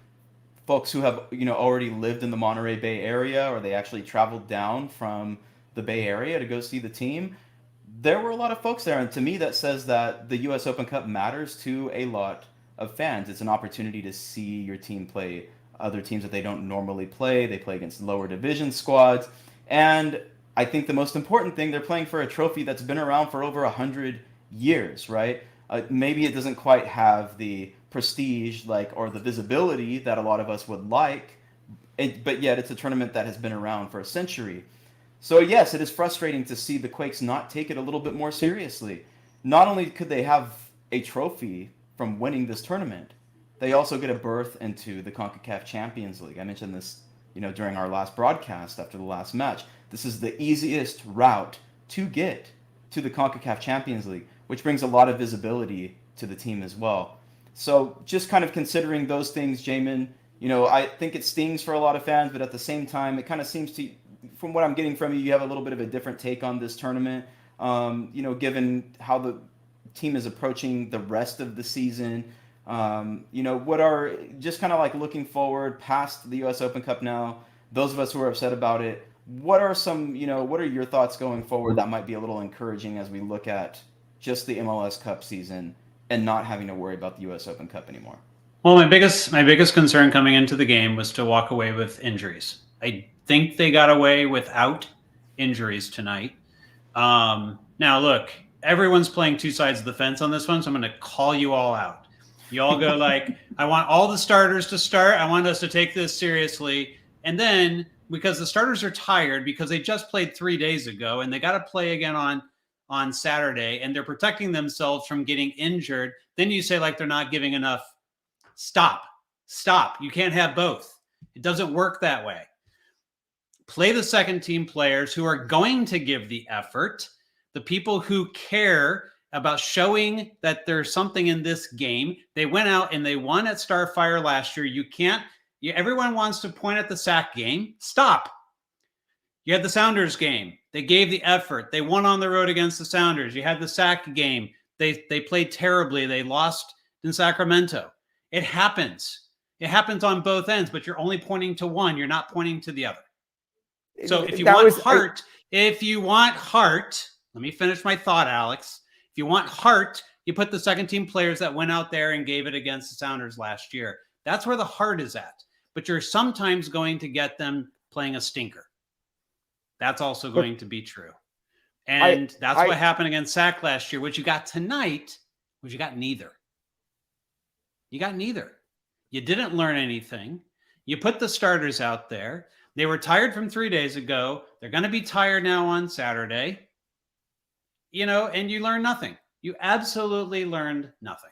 folks who have already lived in the Monterey Bay area, or they actually traveled down from the Bay Area to go see the team. There were a lot of folks there, and to me that says that the U.S. Open Cup matters to a lot of fans. It's an opportunity to see your team play other teams that they don't normally play. They play against lower division squads, and I think the most important thing, they're playing for a trophy that's been around for over 100 years, right? Maybe it doesn't quite have the prestige or the visibility that a lot of us would like, but yet it's a tournament that has been around for a century. So yes, it is frustrating to see the Quakes not take it a little bit more seriously. Not only could they have a trophy from winning this tournament, they also get a berth into the CONCACAF Champions League. I mentioned this, during our last broadcast after the last match. This is the easiest route to get to the CONCACAF Champions League, which brings a lot of visibility to the team as well. So just kind of considering those things, Jamon, I think it stings for a lot of fans, but at the same time, it kind of seems to, from what I'm getting from you, you have a little bit of a different take on this tournament, given how the team is approaching the rest of the season. What are, just kind of like looking forward past the US Open Cup now, those of us who are upset about it, what are what are your thoughts going forward that might be a little encouraging as we look at just the MLS Cup season and not having to worry about the US Open Cup anymore? Well, my biggest concern coming into the game was to walk away with injuries. I think they got away without injuries tonight. Now, look, everyone's playing two sides of the fence on this one, so I'm going to call you all out. You all go like, I want all the starters to start. I want us to take this seriously. And then, because the starters are tired because they just played 3 days ago and they got to play again on Saturday, and they're protecting themselves from getting injured, then you say like they're not giving enough. Stop. You can't have both. It doesn't work that way. Play the second team players who are going to give the effort, the people who care about showing that there's something in this game. They went out and they won at Starfire last year. Everyone wants to point at the SAC game. Stop. You had the Sounders game. They gave the effort. They won on the road against the Sounders. You had the SAC game. They played terribly. They lost in Sacramento. It happens. It happens on both ends, but you're only pointing to one. You're not pointing to the other. So if you want heart, let me finish my thought, Alex. If you want heart, you put the second team players that went out there and gave it against the Sounders last year. That's where the heart is at. But you're sometimes going to get them playing a stinker. That's also going to be true. And that's what happened against SAC last year. What you got tonight was you got neither. You got neither. You didn't learn anything. You put the starters out there. They were tired from 3 days ago. They're going to be tired now on Saturday. And you learned nothing. You absolutely learned nothing.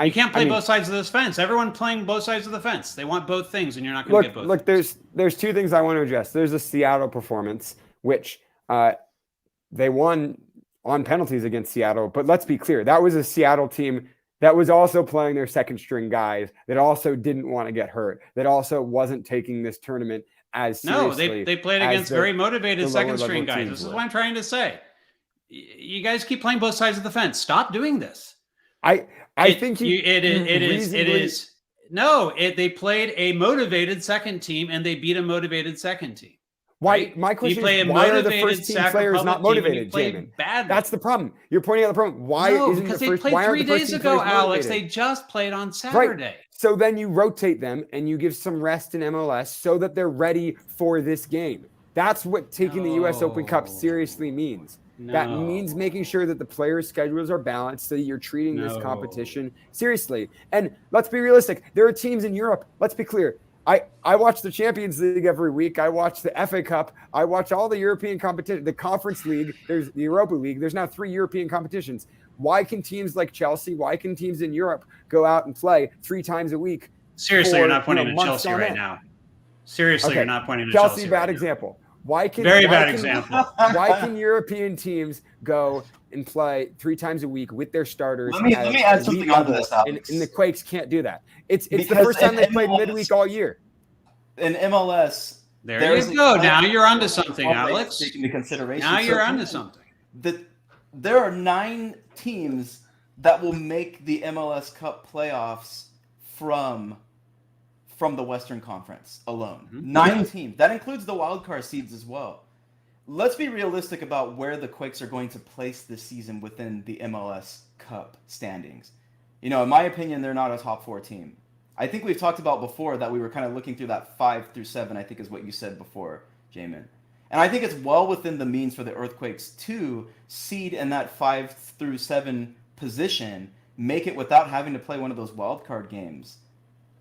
You can't play both sides of this fence. Everyone playing both sides of the fence. They want both things, and you're not going to get both. Look, there's two things I want to address. There's a Seattle performance, which they won on penalties against Seattle. But let's be clear, that was a Seattle team that was also playing their second string guys, that also didn't want to get hurt, that also wasn't taking this tournament as seriously. No, they played against very motivated second string guys. This is what I'm trying to say. You guys keep playing both sides of the fence. Stop doing this. I think it is. No, they played a motivated second team and they beat a motivated second team. Why? Right? My question is, why are the first team players not motivated, Jamon? That's the problem. You're pointing out the problem. Why isn't the first? Because they played 3 days ago, Alex. They just played on Saturday. Right. So then you rotate them and you give some rest in MLS so that they're ready for this game. That's what taking the US Open Cup seriously means. That means making sure that the players' schedules are balanced so that you're treating this competition seriously. And let's be realistic. There are teams in Europe. Let's be clear. I watch the Champions League every week. I watch the FA Cup. I watch all the European competition, the Conference League. There's the Europa League. There's now 3 European competitions. Why can teams like Chelsea, why can teams in Europe go out and play 3 times a week? Seriously, you're not pointing to Chelsea right now. Seriously, you're not pointing to Chelsea. Chelsea. Bad example. Bad example. Why can European teams go and play 3 times a week with their starters? Let me add something onto this, Alex. And the Quakes can't do that. It's the first time they played midweek all year. In MLS, there you go. Now you're onto something, Alex. Into consideration. Now you're onto something. There are 9 teams that will make the MLS Cup playoffs from the Western Conference alone. 9 teams. That includes the wildcard seeds as well. Let's be realistic about where the Quakes are going to place this season within the MLS Cup standings. In my opinion, they're not a top 4 team. I think we've talked about before that we were kind of looking through that 5 through 7, I think is what you said before, Jamon. And I think it's well within the means for the Earthquakes to seed in that 5 through 7 position, make it without having to play one of those wildcard games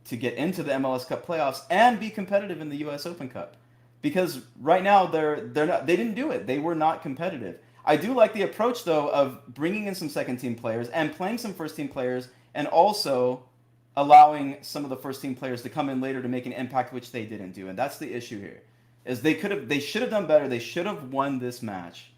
to get into the MLS Cup playoffs and be competitive in the US Open Cup. because right now they didn't do it. They were not competitive. I do like the approach though of bringing in some second team players and playing some first team players, and also allowing some of the first team players to come in later to make an impact, which they didn't do. And that's the issue here. Is they should have done better. They should have won this match,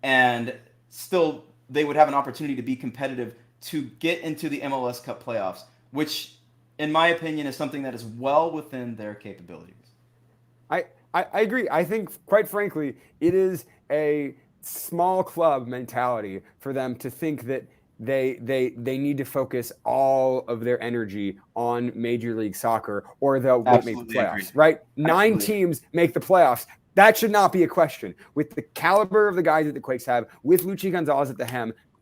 and still they would have an opportunity to be competitive to get into the MLS Cup playoffs, which in my opinion is something that is well within their capabilities. I agree. I think, quite frankly, it is a small club mentality for them to think that they need to focus all of their energy on Major League Soccer or they'll make the playoffs, agree. Right? Absolutely. 9 teams make the playoffs. That should not be a question. With the caliber of the guys that the Quakes have, with Luchi Gonzalez at the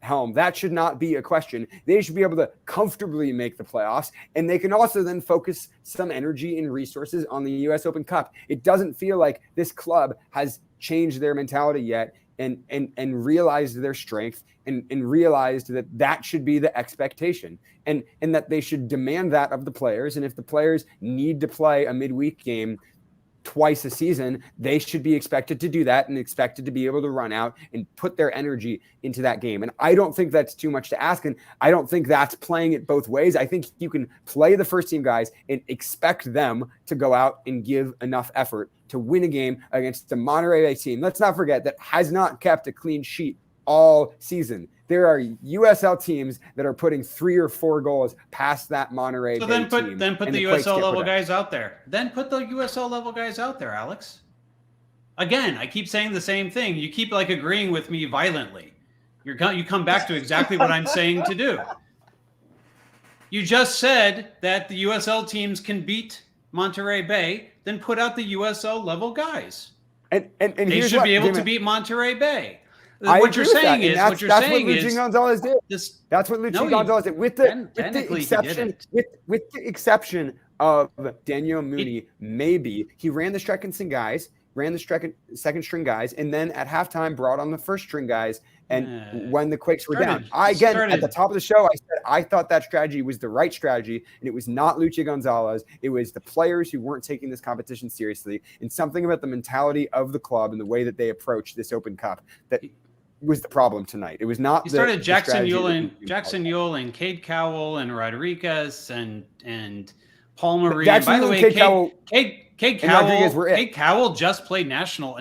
helm, that should not be a question. They should be able to comfortably make the playoffs, and they can also then focus some energy and resources on the U.S. Open Cup. It doesn't feel like this club has changed their mentality yet and realized their strength and realized that should be the expectation and that they should demand that of the players. And if the players need to play a midweek game twice a season, they should be expected to do that and expected to be able to run out and put their energy into that game. And I don't think that's too much to ask. And I don't think that's playing it both ways. I think you can play the first team guys and expect them to go out and give enough effort to win a game against the Monterey team. Let's not forget that has not kept a clean sheet all season. There are USL teams that are putting 3 or 4 goals past that Monterey. So then put the USL level guys out there. Then put the USL level guys out there, Alex. Again, I keep saying the same thing. You keep agreeing with me violently. You come back to exactly what I'm saying to do. You just said that the USL teams can beat Monterey Bay. Then put out the USL level guys. And they should be able to beat Monterey Bay. What you're saying is that's what Luchi Gonzalez did. That's what Luchi Gonzalez did. With the exception of Daniel Mooney, maybe he ran the second string guys, and then at halftime brought on the first string guys. And when the Quakes were down, at the top of the show, I said I thought that strategy was the right strategy, and it was not Luchi Gonzalez. It was the players who weren't taking this competition seriously, and something about the mentality of the club and the way that they approached this Open Cup that was the problem tonight. It was not. He started Jackson Yule and Cade Cowell and Rodriguez and Paul Marie. And by the way, Cade Cowell just played a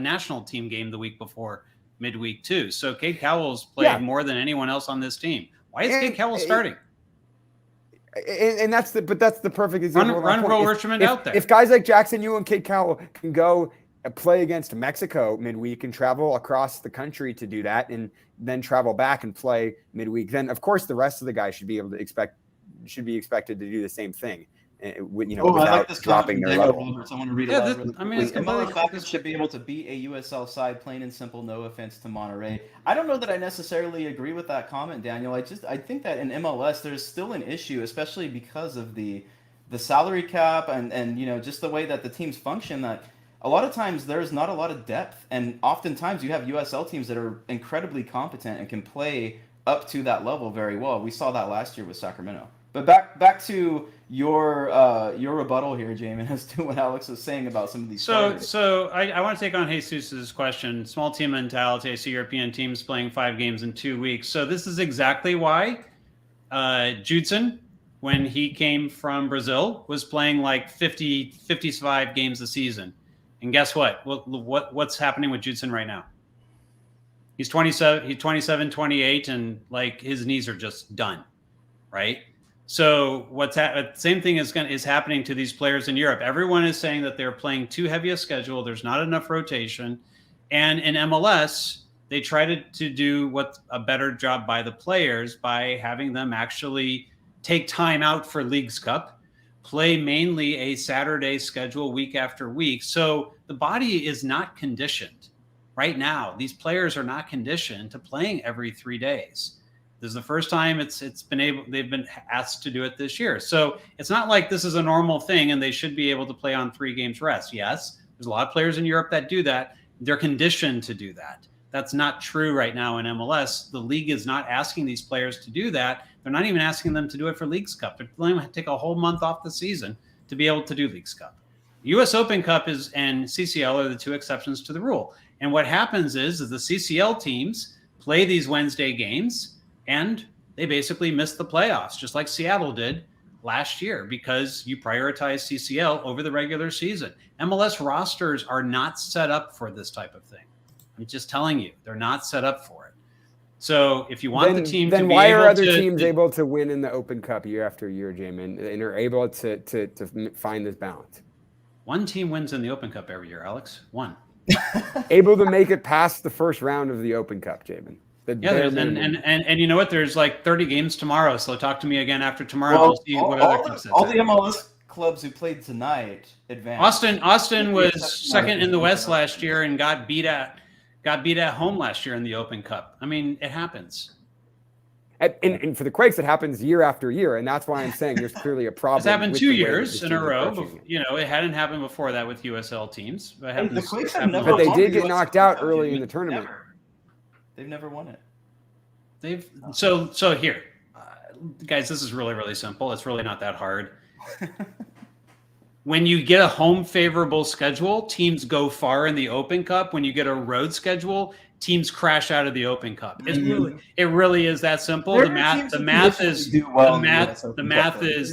national team game the week before midweek too. So Cade Cowell's played more than anyone else on this team. Why is Cade Cowell starting? And that's the perfect example. Run Will Richmond out there. If guys like Jackson Yule and Cade Cowell can go play against Mexico midweek and travel across the country to do that, and then travel back and play midweek, then of course the rest of the guys should be expected to do the same thing. Without I like this dropping their level. Roberts. I want to read it out. Camilo Falcons should be able to beat a USL side, plain and simple. No offense to Monterey. I don't know that I necessarily agree with that comment, Daniel. I think that in MLS there's still an issue, especially because of the salary cap and just the way that the teams function. That a lot of times there's not a lot of depth, and oftentimes you have USL teams that are incredibly competent and can play up to that level very well. We saw that last year with Sacramento. But back to your rebuttal here, Jamon, as to what Alex was saying about some of these. So I want to take on Jesus's question. Small team mentality. I see European teams playing 5 games in 2 weeks. So this is exactly why Judson, when he came from Brazil, was playing 55 games a season. And guess what? What's happening with Judson right now? He's 27. He's 27, 28, and his knees are just done, right? So same thing is happening to these players in Europe. Everyone is saying that they're playing too heavy a schedule. There's not enough rotation. And in MLS, they try to do what's a better job by the players by having them actually take time out for Leagues Cup, play mainly a Saturday schedule week after week. So the body is not conditioned right now. These players are not conditioned to playing every 3 days. This is the first time they've been asked to do it this year. So it's not like this is a normal thing and they should be able to play on 3 games rest. Yes, there's a lot of players in Europe that do that. They're conditioned to do that. That's not true right now in MLS. The league is not asking these players to do that. They're not even asking them to do it for Leagues Cup. They're going to take a whole month off the season to be able to do Leagues Cup. U.S. Open Cup and CCL are the 2 exceptions to the rule. And what happens is the CCL teams play these Wednesday games and they basically miss the playoffs, just like Seattle did last year, because you prioritize CCL over the regular season. MLS rosters are not set up for this type of thing. I'm just telling you, they're not set up for it. So if you want the team to be able to... Then why are other teams able to win in the Open Cup year after year, Jamon, and are able to find this balance? One team wins in the Open Cup every year, Alex. One. Able to make it past the first round of the Open Cup, Jamon. And you know what? There's like 30 games tomorrow, so talk to me again after tomorrow. Well, we'll see what other clubs. All the MLS clubs who played tonight advanced. Austin was second in the West last year and got beat at home last year in the Open Cup. I mean, it happens. And for the Quakes, it happens year after year, and that's why I'm saying there's clearly a problem. It's happened 2 years in a row. You know, it hadn't happened before that with USL teams. But they did get knocked out early in the tournament. They've never won it. So here, guys, this is really, really simple. It's really not that hard. When you get a home favorable schedule, teams go far in the Open Cup. When you get a road schedule, teams crash out of the Open Cup. It really is that simple. The math is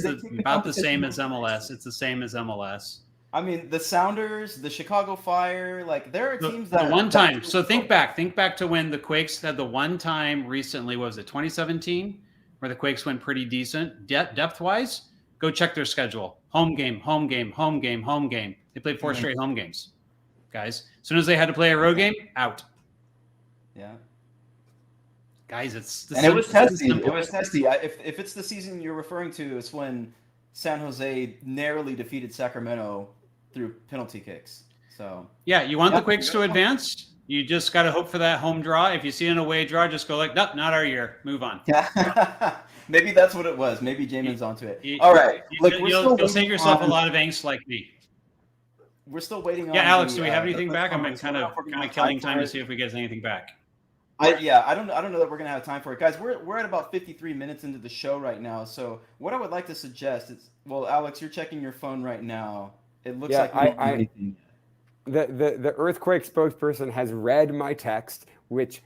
about the same as MLS. It's the same as MLS. I mean, the Sounders, the Chicago Fire, like there are teams that one time. So think back to when the Quakes had the one time recently. What was it, 2017, where the Quakes went pretty decent depth wise? Go check their schedule. Home game, home game, home game, home game. They played 4 straight home games, guys. As soon as they had to play a road game, out. Yeah. Guys, it's and it was testy. It was testy. If it's the season you're referring to, it's when San Jose narrowly defeated Sacramento through penalty kicks. So yeah, you want the Quakes to advance. You just got to hope for that home draw. If you see an away draw, just go like, nope, not our year. Move on. Yeah. Maybe that's what it was. Maybe Jamon's onto it. All right. Look, you'll save yourself a lot of angst like me. We're still waiting on. Yeah, Alex, do we have anything back? I'm kind of killing time to see if we get anything back. I don't know that we're gonna have time for it, guys. We're at about 53 minutes into the show right now. So what I would like to suggest is, well, Alex, you're checking your phone right now. It looks like the Earthquake spokesperson has read my text, which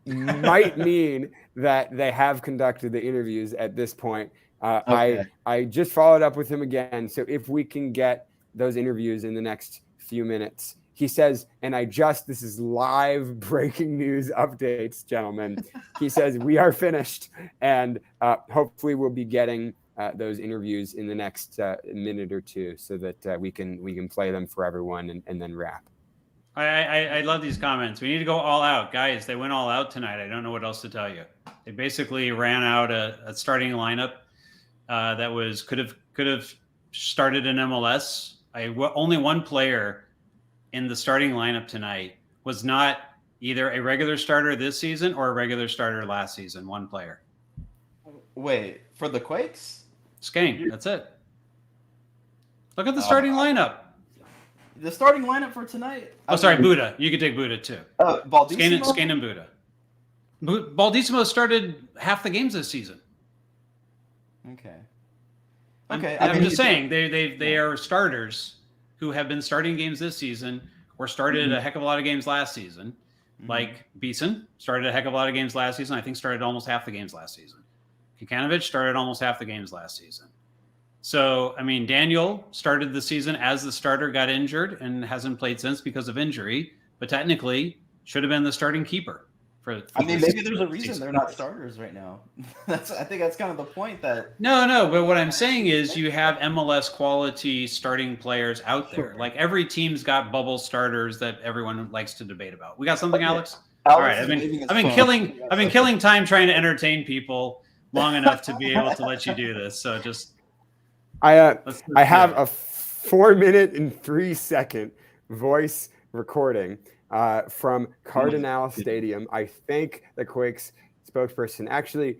might mean that they have conducted the interviews at this point. Okay. I just followed up with him again. So if we can get those interviews in the next few minutes. He says, and this is live breaking news updates, gentlemen. He says, we are finished. And hopefully we'll be getting those interviews in the next minute or two so that we can play them for everyone and then wrap. I love these comments. We need to go all out. Guys, they went all out tonight. I don't know what else to tell you. They basically ran out a starting lineup that could have started in MLS. Only one player in the starting lineup tonight was not either a regular starter this season or a regular starter last season. One player. Wait, for the Quakes? Skane, that's it. Look at the starting lineup. The starting lineup for tonight. Buda. You could take Buda too. Baldissimo? Skane and Buda. Baldissimo started half the games this season. Okay. I'm just saying they are starters who have been starting games this season or started a heck of a lot of games last season. Like Beeson started a heck of a lot of games last season. I think started almost half the games last season. Kikanovich started almost half the games last season. So, I mean, Daniel started the season as the starter, got injured, and hasn't played since because of injury, but technically should have been the starting keeper. Maybe there's a reason they're not starters right now. I think that's kind of the point that... No, but what I'm saying is you have MLS quality starting players out there. Sure. Like every team's got bubble starters that everyone likes to debate about. We got something, Alex? All right, I've been killing time trying to entertain people long enough to be able to let you do this. So just... I have a 4-minute and 3-second voice recording from Cardinal Stadium. I think the Quakes spokesperson actually,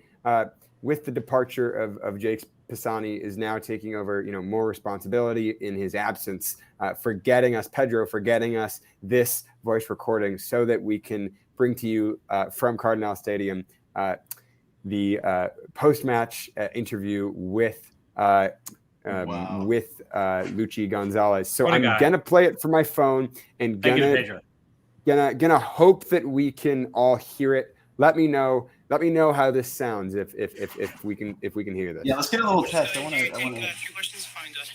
with the departure of Jake Pisani, is now taking over, more responsibility in his absence for getting us this voice recording so that we can bring to you from Cardinal Stadium the post-match interview with Wow. with Luchi Gonzalez. So What a I'm guy. gonna play it from my phone and Thank you to Pedro. gonna hope that we can all hear it. Let me know how this sounds if we can hear this. Yeah, let's get a little test. I want to. A few questions. Fine, go ahead.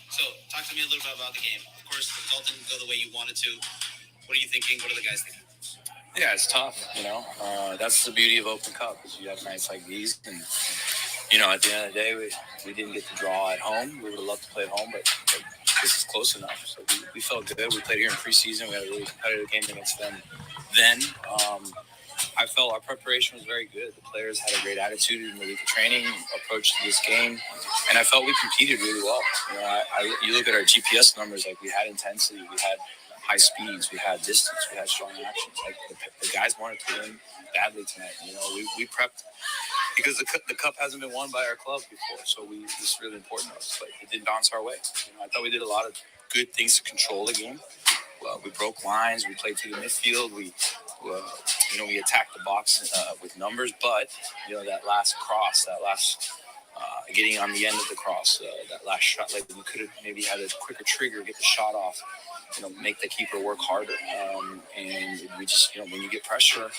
So, talk to me a little bit about the game. Of course, the result didn't go the way you wanted to. What are you thinking? What are the guys thinking? Yeah, it's tough. That's the beauty of Open Cup is you have nights like these, and at the end of the day, we didn't get to draw at home. We would have loved to play at home, but this is close enough. So we felt good. We played here in preseason. We had a really competitive game against them. Then I felt our preparation was very good. The players had a great attitude in the week of training, approach to this game, and I felt we competed really well. You look at our GPS numbers, like we had intensity, we had high speeds, we had distance, we had strong actions. Like the guys wanted to win badly tonight. We prepped because the cup hasn't been won by our club before, so it's really important to us. But it didn't bounce our way. I thought we did a lot of good things to control the game. We broke lines, we played through the midfield, we attacked the box with numbers, but that last cross, that last getting on the end of the cross, that last shot, like we could have maybe had a quicker trigger, get the shot off, make the keeper work harder. And we just, when you get pressure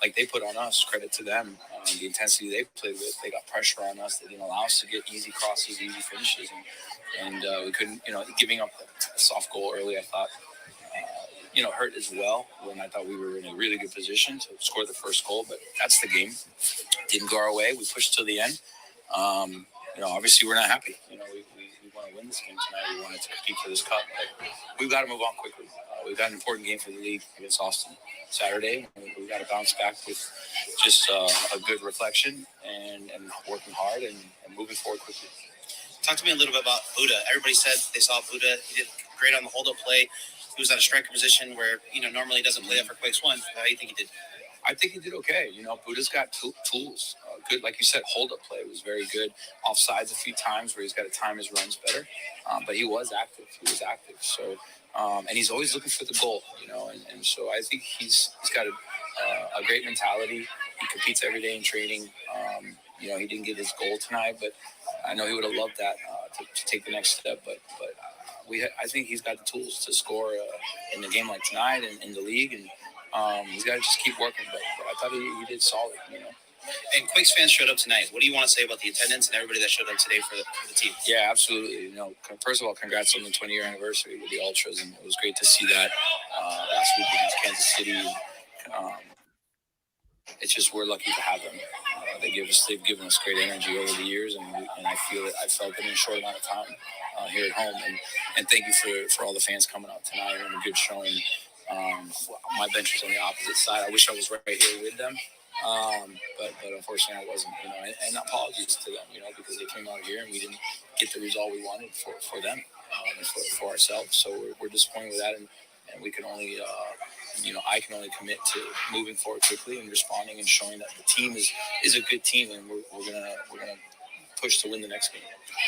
like they put on us, credit to them, the intensity they played with, they got pressure on us. They didn't allow us to get easy crosses, easy finishes, and we couldn't, giving up a soft goal early, I thought, hurt as well, when I thought we were in a really good position to score the first goal, but that's the game. Didn't go our way. We pushed till the end. Obviously we're not happy. We want to win this game tonight. We wanted to compete for this cup, but we've got to move on quickly. We've got an important game for the league against Austin Saturday. We've got to bounce back with just a good reflection and working hard and moving forward quickly. Talk to me a little bit about Buda. Everybody said they saw Buda. He did great on the hold-up play. He was at a striker position where, normally he doesn't play that for Quakes 1. How do you think he did? I think he did okay. Buda's got tools. Good, like you said, hold-up play was very good. Offsides a few times where he's got to time his runs better. But he was active. So, and he's always looking for the goal, and so I think he's got a great mentality. He competes every day in training. He didn't get his goal tonight, but I know he would have loved that to take the next step. But I think he's got the tools to score in a game like tonight and in the league, and he's got to just keep working. But I thought he did solid. And Quakes fans showed up tonight. What do you want to say about the attendance and everybody that showed up today for the team? Yeah, absolutely. First of all, congrats on the 20-year anniversary with the Ultras, and it was great to see that last week against Kansas City. It's just we're lucky to have them. They've given us great energy over the years, and I felt it in a short amount of time here at home. And thank you for all the fans coming out tonight and a good showing. My bench was on the opposite side. I wish I was right here with them, but unfortunately I wasn't. And apologies to them, because they came out here and we didn't get the result we wanted for them and for ourselves. So we're disappointed with that, and we can only. I can only commit to moving forward quickly and responding and showing that the team is a good team, and we're gonna push to win the next game.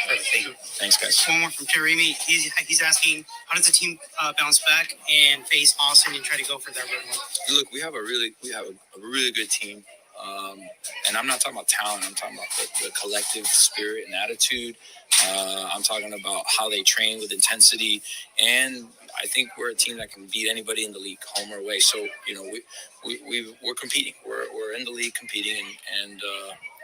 Perfect. Thank you. Thanks, guys. One more from Karimi. He's asking, how does the team bounce back and face Austin and try to go for that red one? Look, we have a really good team, and I'm not talking about talent. I'm talking about the collective spirit and attitude. I'm talking about how they train with intensity, and I think we're a team that can beat anybody in the league, home or away. So we're competing. We're in the league competing, and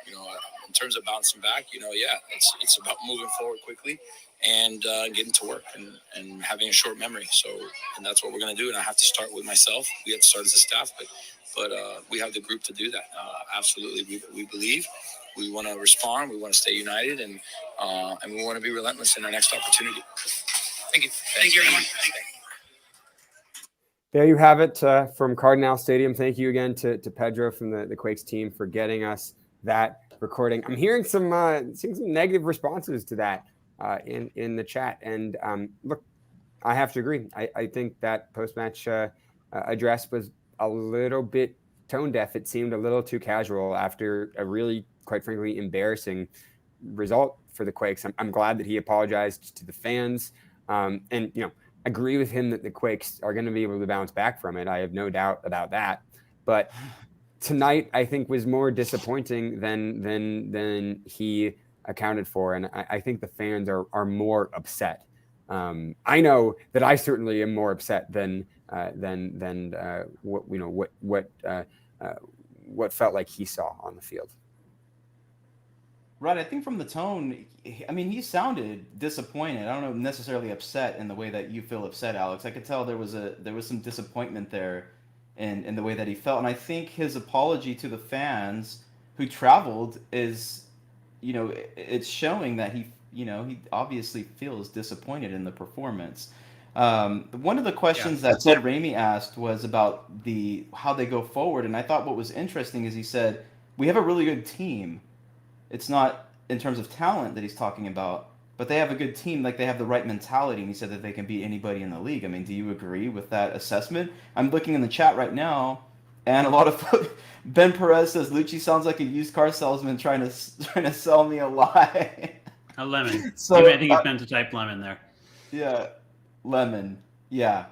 in terms of bouncing back, it's about moving forward quickly and getting to work and having a short memory. So, and that's what we're going to do. And I have to start with myself. We have to start as a staff, but we have the group to do that. Absolutely, we believe. We want to respond. We want to stay united, and we want to be relentless in our next opportunity. Thank you. Thank you, everyone. There you have it from Cardinal Stadium. Thank you again to Pedro from the Quakes team for getting us that recording. I'm hearing some negative responses to that in the chat. And look, I have to agree. I think that post-match address was a little bit tone deaf. It seemed a little too casual after a really, quite frankly, embarrassing result for the Quakes. I'm glad that he apologized to the fans. And agree with him that the Quakes are going to be able to bounce back from it. I have no doubt about that. But tonight, I think, was more disappointing than he accounted for. And I think the fans are more upset. I know that I certainly am more upset than what felt like he saw on the field. Right. I think from the tone, I mean, he sounded disappointed. I don't know, necessarily upset in the way that you feel upset, Alex. I could tell there was some disappointment there in the way that he felt. And I think his apology to the fans who traveled is, it's showing that he obviously feels disappointed in the performance. One of the questions that Ted Ramey asked was about how they go forward. And I thought what was interesting is he said, we have a really good team. It's not in terms of talent that he's talking about, but they have a good team. Like, they have the right mentality. And he said that they can beat anybody in the league. I mean, do you agree with that assessment? I'm looking in the chat right now, and a lot of Ben Perez says Luchi sounds like a used car salesman trying to sell me a lie. A lemon. So I think he's meant to type lemon there. Yeah, lemon. Yeah.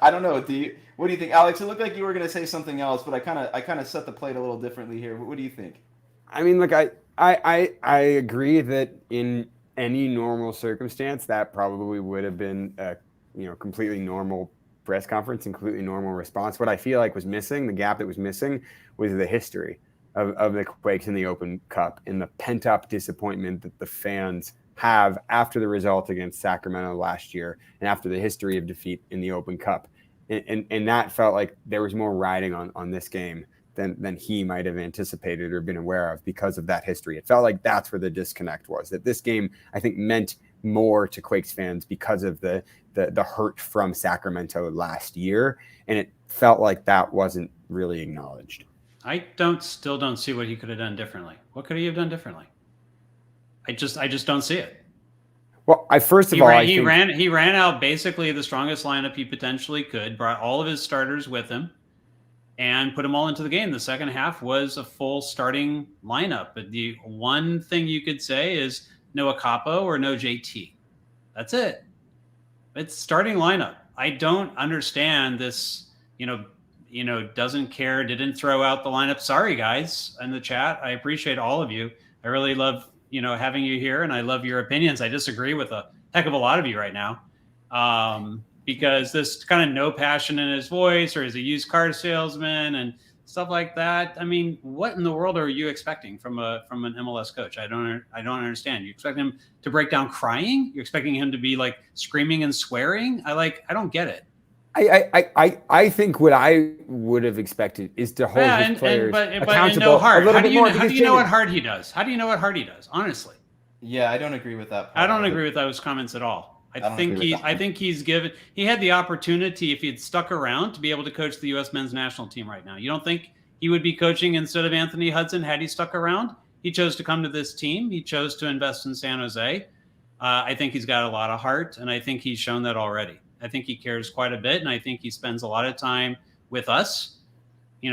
I don't know. What do you think, Alex? It looked like you were going to say something else, but I kind of set the plate a little differently here. What do you think? I mean, look, I agree that in any normal circumstance, that probably would have been a completely normal press conference and completely normal response. What I feel like was missing, the gap that was missing, was the history of the Quakes in the Open Cup and the pent-up disappointment that the fans have after the result against Sacramento last year and after the history of defeat in the Open Cup. And that felt like there was more riding on this game than he might have anticipated or been aware of because of that history. It felt like that's where the disconnect was, that this game, I think, meant more to Quakes fans because of the hurt from Sacramento last year. And it felt like that wasn't really acknowledged. I still don't see what he could have done differently. What could he have done differently? I just don't see it. Well, he ran out basically the strongest lineup he potentially could, brought all of his starters with him, and put them all into the game. The second half was a full starting lineup. But the one thing you could say is no Akapo or no JT. That's it. It's starting lineup. I don't understand this, doesn't care, didn't throw out the lineup. Sorry, guys, in the chat. I appreciate all of you. I really love, having you here, and I love your opinions. I disagree with a heck of a lot of you right now. Because this kind of no passion in his voice, or he's a used car salesman and stuff like that. I mean, what in the world are you expecting from an MLS coach? I don't understand. You expect him to break down crying? You're expecting him to be like screaming and swearing? I don't get it. I think what I would have expected is to hold his players accountable no heart. a little bit more. How do you know what hard he does? How do you know what hard he does? Honestly. Yeah, I don't agree with that part. I don't agree with those comments at all. I think he had the opportunity, if he had stuck around, to be able to coach the U.S. men's national team right now. You don't think he would be coaching instead of Anthony Hudson had he stuck around? He chose to come to this team. He chose to invest in San Jose. I think he's got a lot of heart, and I think he's shown that already. I think he cares quite a bit, and I think he spends a lot of time with us,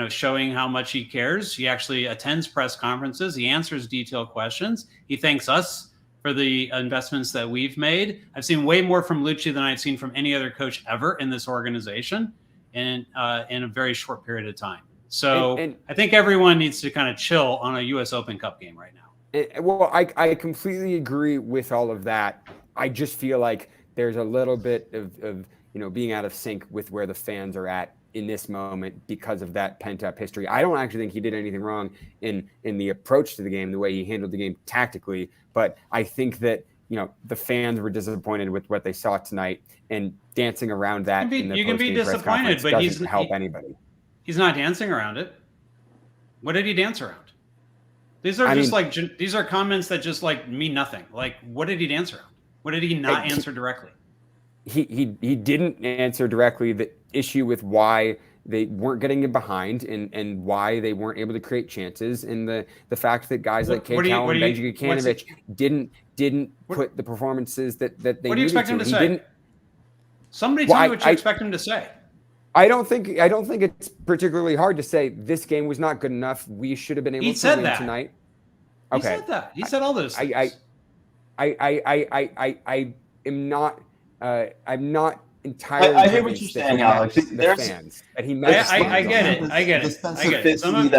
showing how much he cares. He actually attends press conferences. He answers detailed questions. He thanks us for the investments that we've made. I've seen way more from Luchi than I've seen from any other coach ever in this organization in a very short period of time. So I think everyone needs to kind of chill on a U.S. Open Cup game right now. Well, I completely agree with all of that. I just feel like there's a little bit of being out of sync with where the fans are at in this moment because of that pent-up history. I don't actually think he did anything wrong in the approach to the game, the way he handled the game tactically, but I think that the fans were disappointed with what they saw tonight, and dancing around that you can be disappointed, but doesn't help anybody. He's not dancing around it. What did he dance around? These are comments that just mean nothing. Like, what did he dance around? What did he not answer directly? He didn't answer directly the issue with why they weren't getting it behind and why they weren't able to create chances, and the fact that guys like Kay Cal and Benji Gukanovic didn't put the performances that they needed to. What do you expect him to say? Somebody tell me what you expect him to say. I don't think it's particularly hard to say this game was not good enough. We should have been able to win tonight. Okay. He said that. He said all those things. I am not. I'm not entirely. I hear what you're saying, Alex. Fans that he met. I get it. I get it. Some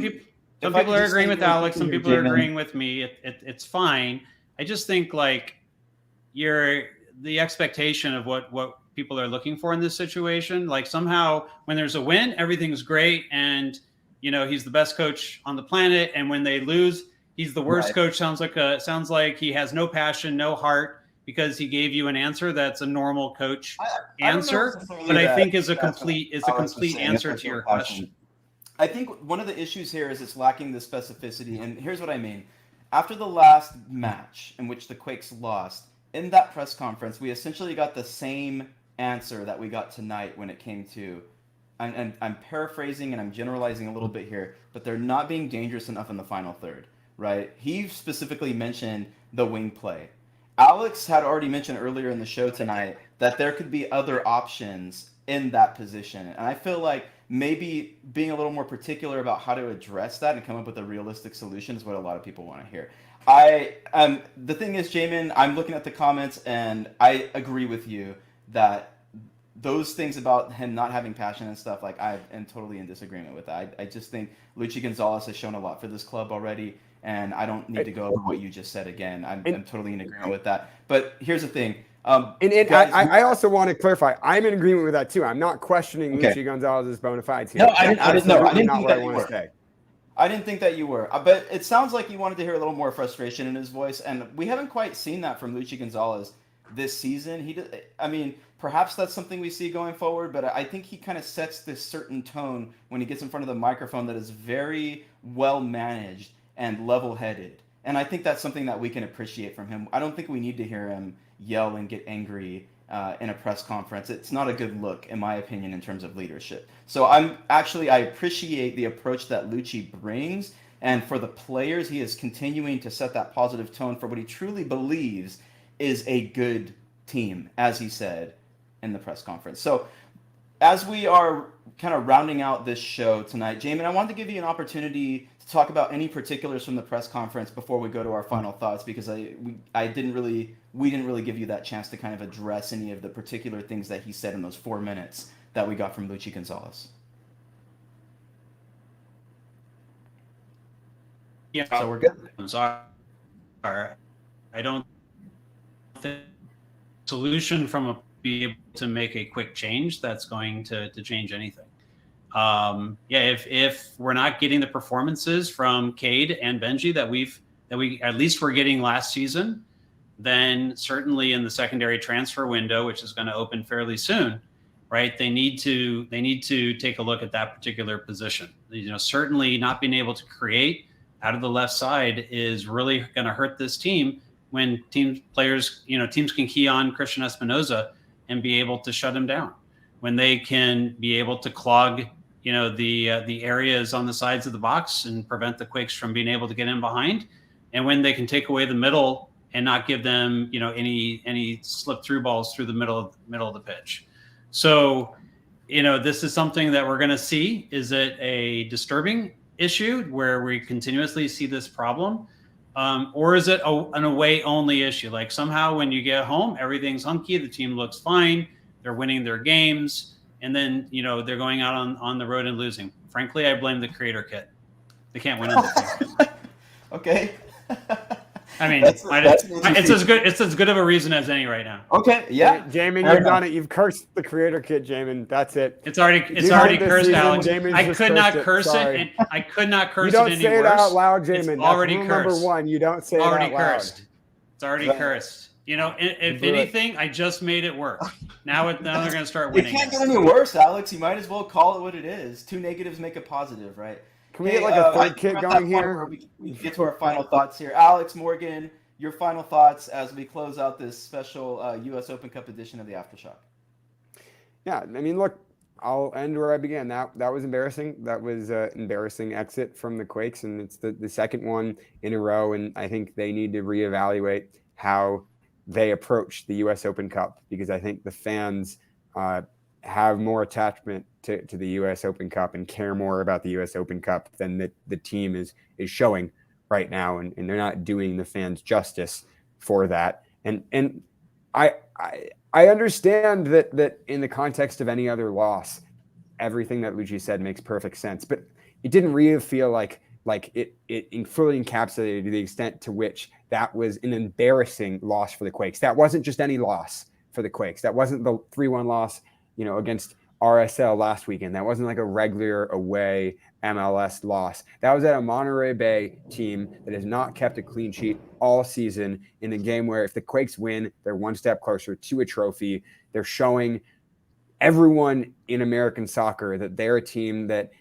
people. Some If I people could are just agreeing say with really Alex. Some quickly people here, are Jamon. agreeing with me. It's fine. I just think like the expectation of what people are looking for in this situation. Like somehow when there's a win, everything's great, and he's the best coach on the planet. And when they lose, he's the worst coach. Sounds like he has no passion, no heart, because he gave you an answer that's a normal coach answer, but I think is a complete answer to your question. I think one of the issues here is it's lacking the specificity, and here's what I mean. After the last match in which the Quakes lost, in that press conference, we essentially got the same answer that we got tonight when it came to, and I'm paraphrasing and I'm generalizing a little bit here, but they're not being dangerous enough in the final third, right? He specifically mentioned the wing play. Alex had already mentioned earlier in the show tonight that there could be other options in that position, and I feel like maybe being a little more particular about how to address that and come up with a realistic solution is what a lot of people want to hear. The thing is, Jamon, I'm looking at the comments and I agree with you that those things about him not having passion and stuff, like I am totally in disagreement with that. I just think Luchi Gonzalez has shown a lot for this club already, and I don't need to go over what you just said again. I'm totally in agreement with that. But here's the thing. Guys, I also want to clarify. I'm in agreement with that too. I'm not questioning Luchi Gonzalez's bona fides here. No, I didn't think that you were. Stay. I didn't think that you were. But it sounds like you wanted to hear a little more frustration in his voice, and we haven't quite seen that from Luchi Gonzalez this season. Perhaps that's something we see going forward, but I think he kind of sets this certain tone when he gets in front of the microphone that is very well managed and level-headed. And I think that's something that we can appreciate from him. I don't think we need to hear him yell and get angry in a press conference. It's not a good look, in my opinion, in terms of leadership. So I appreciate the approach that Luchi brings, and for the players, he is continuing to set that positive tone for what he truly believes is a good team, as he said in the press conference. So as we are kind of rounding out this show tonight, Jamon, I wanted to give you an opportunity to talk about any particulars from the press conference before we go to our final thoughts, because we didn't really give you that chance to kind of address any of the particular things that he said in those 4 minutes that we got from Luchi Gonzalez. Yeah, so we're good. I'm sorry. I don't think solution from be able to make a quick change that's going to change anything. If we're not getting the performances from Cade and Benji that we at least were getting last season, then certainly in the secondary transfer window, which is going to open fairly soon, right? They need to take a look at that particular position. Certainly not being able to create out of the left side is really going to hurt this team when teams can key on Christian Espinoza and be able to shut him down, when they can be able to clog the areas on the sides of the box and prevent the Quakes from being able to get in behind, and when they can take away the middle and not give them any slip through balls through the middle of the pitch. So this is something that we're going to see. Is it a disturbing issue where we continuously see this problem, or is it an away only issue? Like somehow when you get home, everything's hunky, the team looks fine, they're winning their games, and then they're going out on the road and losing. Frankly, I blame the creator kit. They can't win anything. Okay. I mean, it's as good of a reason as any right now. Okay, yeah. Jamon, you've done it. You've cursed the creator kit, Jamon. That's it. It's already cursed, season, Alex. I could not curse it, and I could not curse it any worse. You don't say it out loud, Jamon. It's already cursed. Number one, you don't say it out loud. Cursed. It's already cursed. If anything, I just made it work. Now they're going to start winning. It can't get any worse, Alex. You might as well call it what it is. 2 negatives make a positive, right? Can we get like a third kit going here? We get to our final thoughts here. Alex, Morgan, your final thoughts as we close out this special U.S. Open Cup edition of the Aftershock. Yeah, I mean, look, I'll end where I began. That was embarrassing. That was an embarrassing exit from the Quakes, and it's the second one in a row, and I think they need to reevaluate how they approach the U.S. Open Cup, because I think the fans have more attachment to the U.S. Open Cup and care more about the U.S. Open Cup than the team is showing right now, and they're not doing the fans justice for that. And I understand that in the context of any other loss, everything that Luchi said makes perfect sense, but it didn't really feel like like it fully encapsulated the extent to which that was an embarrassing loss for the Quakes. That wasn't just any loss for the Quakes. That wasn't the 3-1 loss, against RSL last weekend. That wasn't like a regular away MLS loss. That was at a Monterey Bay team that has not kept a clean sheet all season, in a game where if the Quakes win, they're one step closer to a trophy. They're showing everyone in American soccer that they're a team that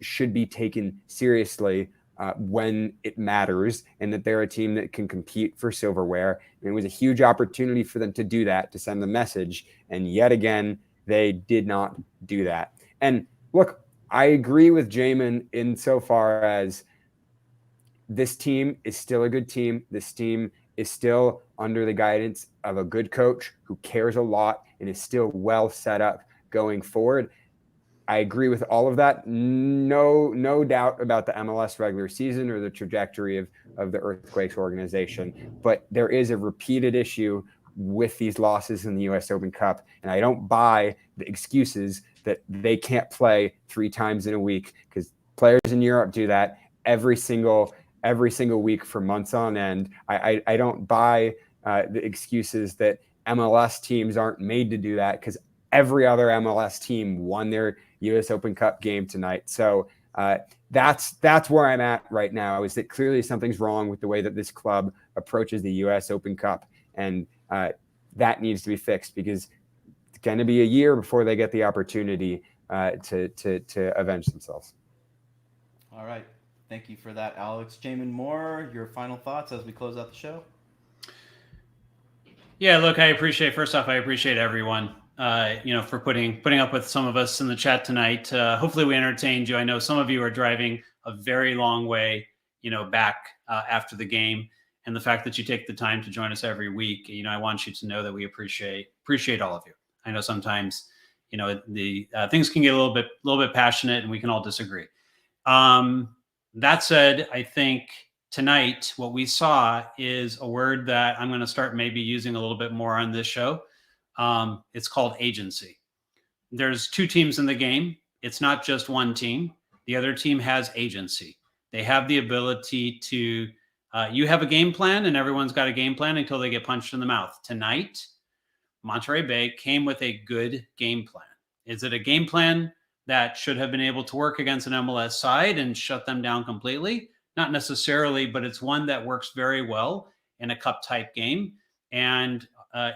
should be taken seriously when it matters, and that they're a team that can compete for silverware. And it was a huge opportunity for them to do that, to send the message. And yet again, they did not do that. And look, I agree with Jamon insofar as this team is still a good team. This team is still under the guidance of a good coach who cares a lot and is still well set up going forward. I agree with all of that. No doubt about the MLS regular season or the trajectory of the Earthquakes organization. But there is a repeated issue with these losses in the U.S. Open Cup, and I don't buy the excuses that they can't play 3 times in a week, because players in Europe do that every single week for months on end. I don't buy the excuses that MLS teams aren't made to do that, because every other MLS team won their U.S. Open Cup game tonight. So that's where I'm at right now, is that clearly something's wrong with the way that this club approaches the U.S. Open Cup, and that needs to be fixed, because it's going to be a year before they get the opportunity to avenge themselves. All right. Thank you for that, Alex. Jamon Moore, your final thoughts as we close out the show? Yeah, look, first off, I appreciate everyone, for putting up with some of us in the chat tonight. Hopefully we entertained you. I know some of you are driving a very long way, back after the game. And the fact that you take the time to join us every week, I want you to know that we appreciate all of you. I know sometimes, the things can get a little bit passionate, and we can all disagree. That said, I think tonight what we saw is a word that I'm going to start maybe using a little bit more on this show. It's called agency. There's 2 teams in the game. It's not just one team. The other team has agency. They have the ability to you have a game plan, and everyone's got a game plan until they get punched in the mouth. Tonight, Monterey Bay came with a good game plan. Is it a game plan that should have been able to work against an MLS side and shut them down completely? Not necessarily, but it's one that works very well in a cup-type game. And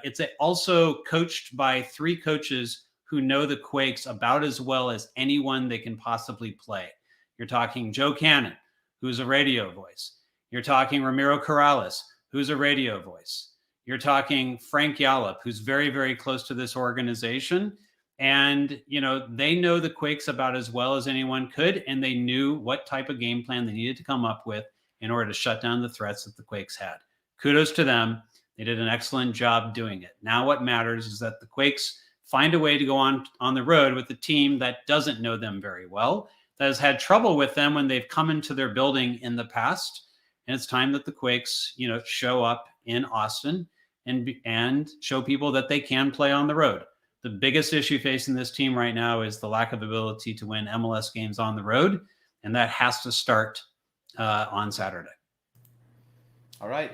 it's also coached by 3 coaches who know the Quakes about as well as anyone they can possibly play. You're talking Joe Cannon, who's a radio voice. You're talking Ramiro Corrales, who's a radio voice. You're talking Frank Yallop, who's very, very close to this organization. And, they know the Quakes about as well as anyone could, and they knew what type of game plan they needed to come up with in order to shut down the threats that the Quakes had. Kudos to them. They did an excellent job doing it. Now what matters is that the Quakes find a way to go on the road with a team that doesn't know them very well, that has had trouble with them when they've come into their building in the past. And it's time that the Quakes, show up in Austin and show people that they can play on the road. The biggest issue facing this team right now is the lack of ability to win MLS games on the road, and that has to start on Saturday. All right.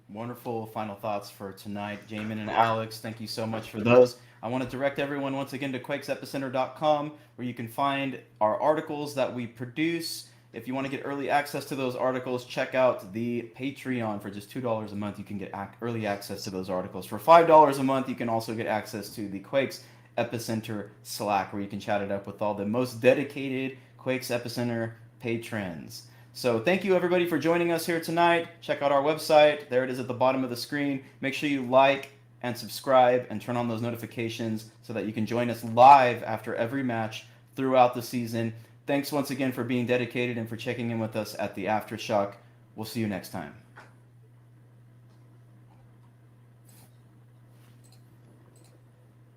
Wonderful final thoughts for tonight. Jamon and Alex, thank you so much for those. I want to direct everyone once again to quakesepicenter.com, where you can find our articles that we produce. If you want to get early access to those articles, check out the Patreon. For just $2 a month, you can get early access to those articles. For $5 a month, you can also get access to the Quakes Epicenter Slack, where you can chat it up with all the most dedicated Quakes Epicenter patrons. So thank you, everybody, for joining us here tonight. Check out our website. There it is at the bottom of the screen. Make sure you like and subscribe and turn on those notifications so that you can join us live after every match throughout the season. Thanks once again for being dedicated and for checking in with us at the Aftershock. We'll see you next time.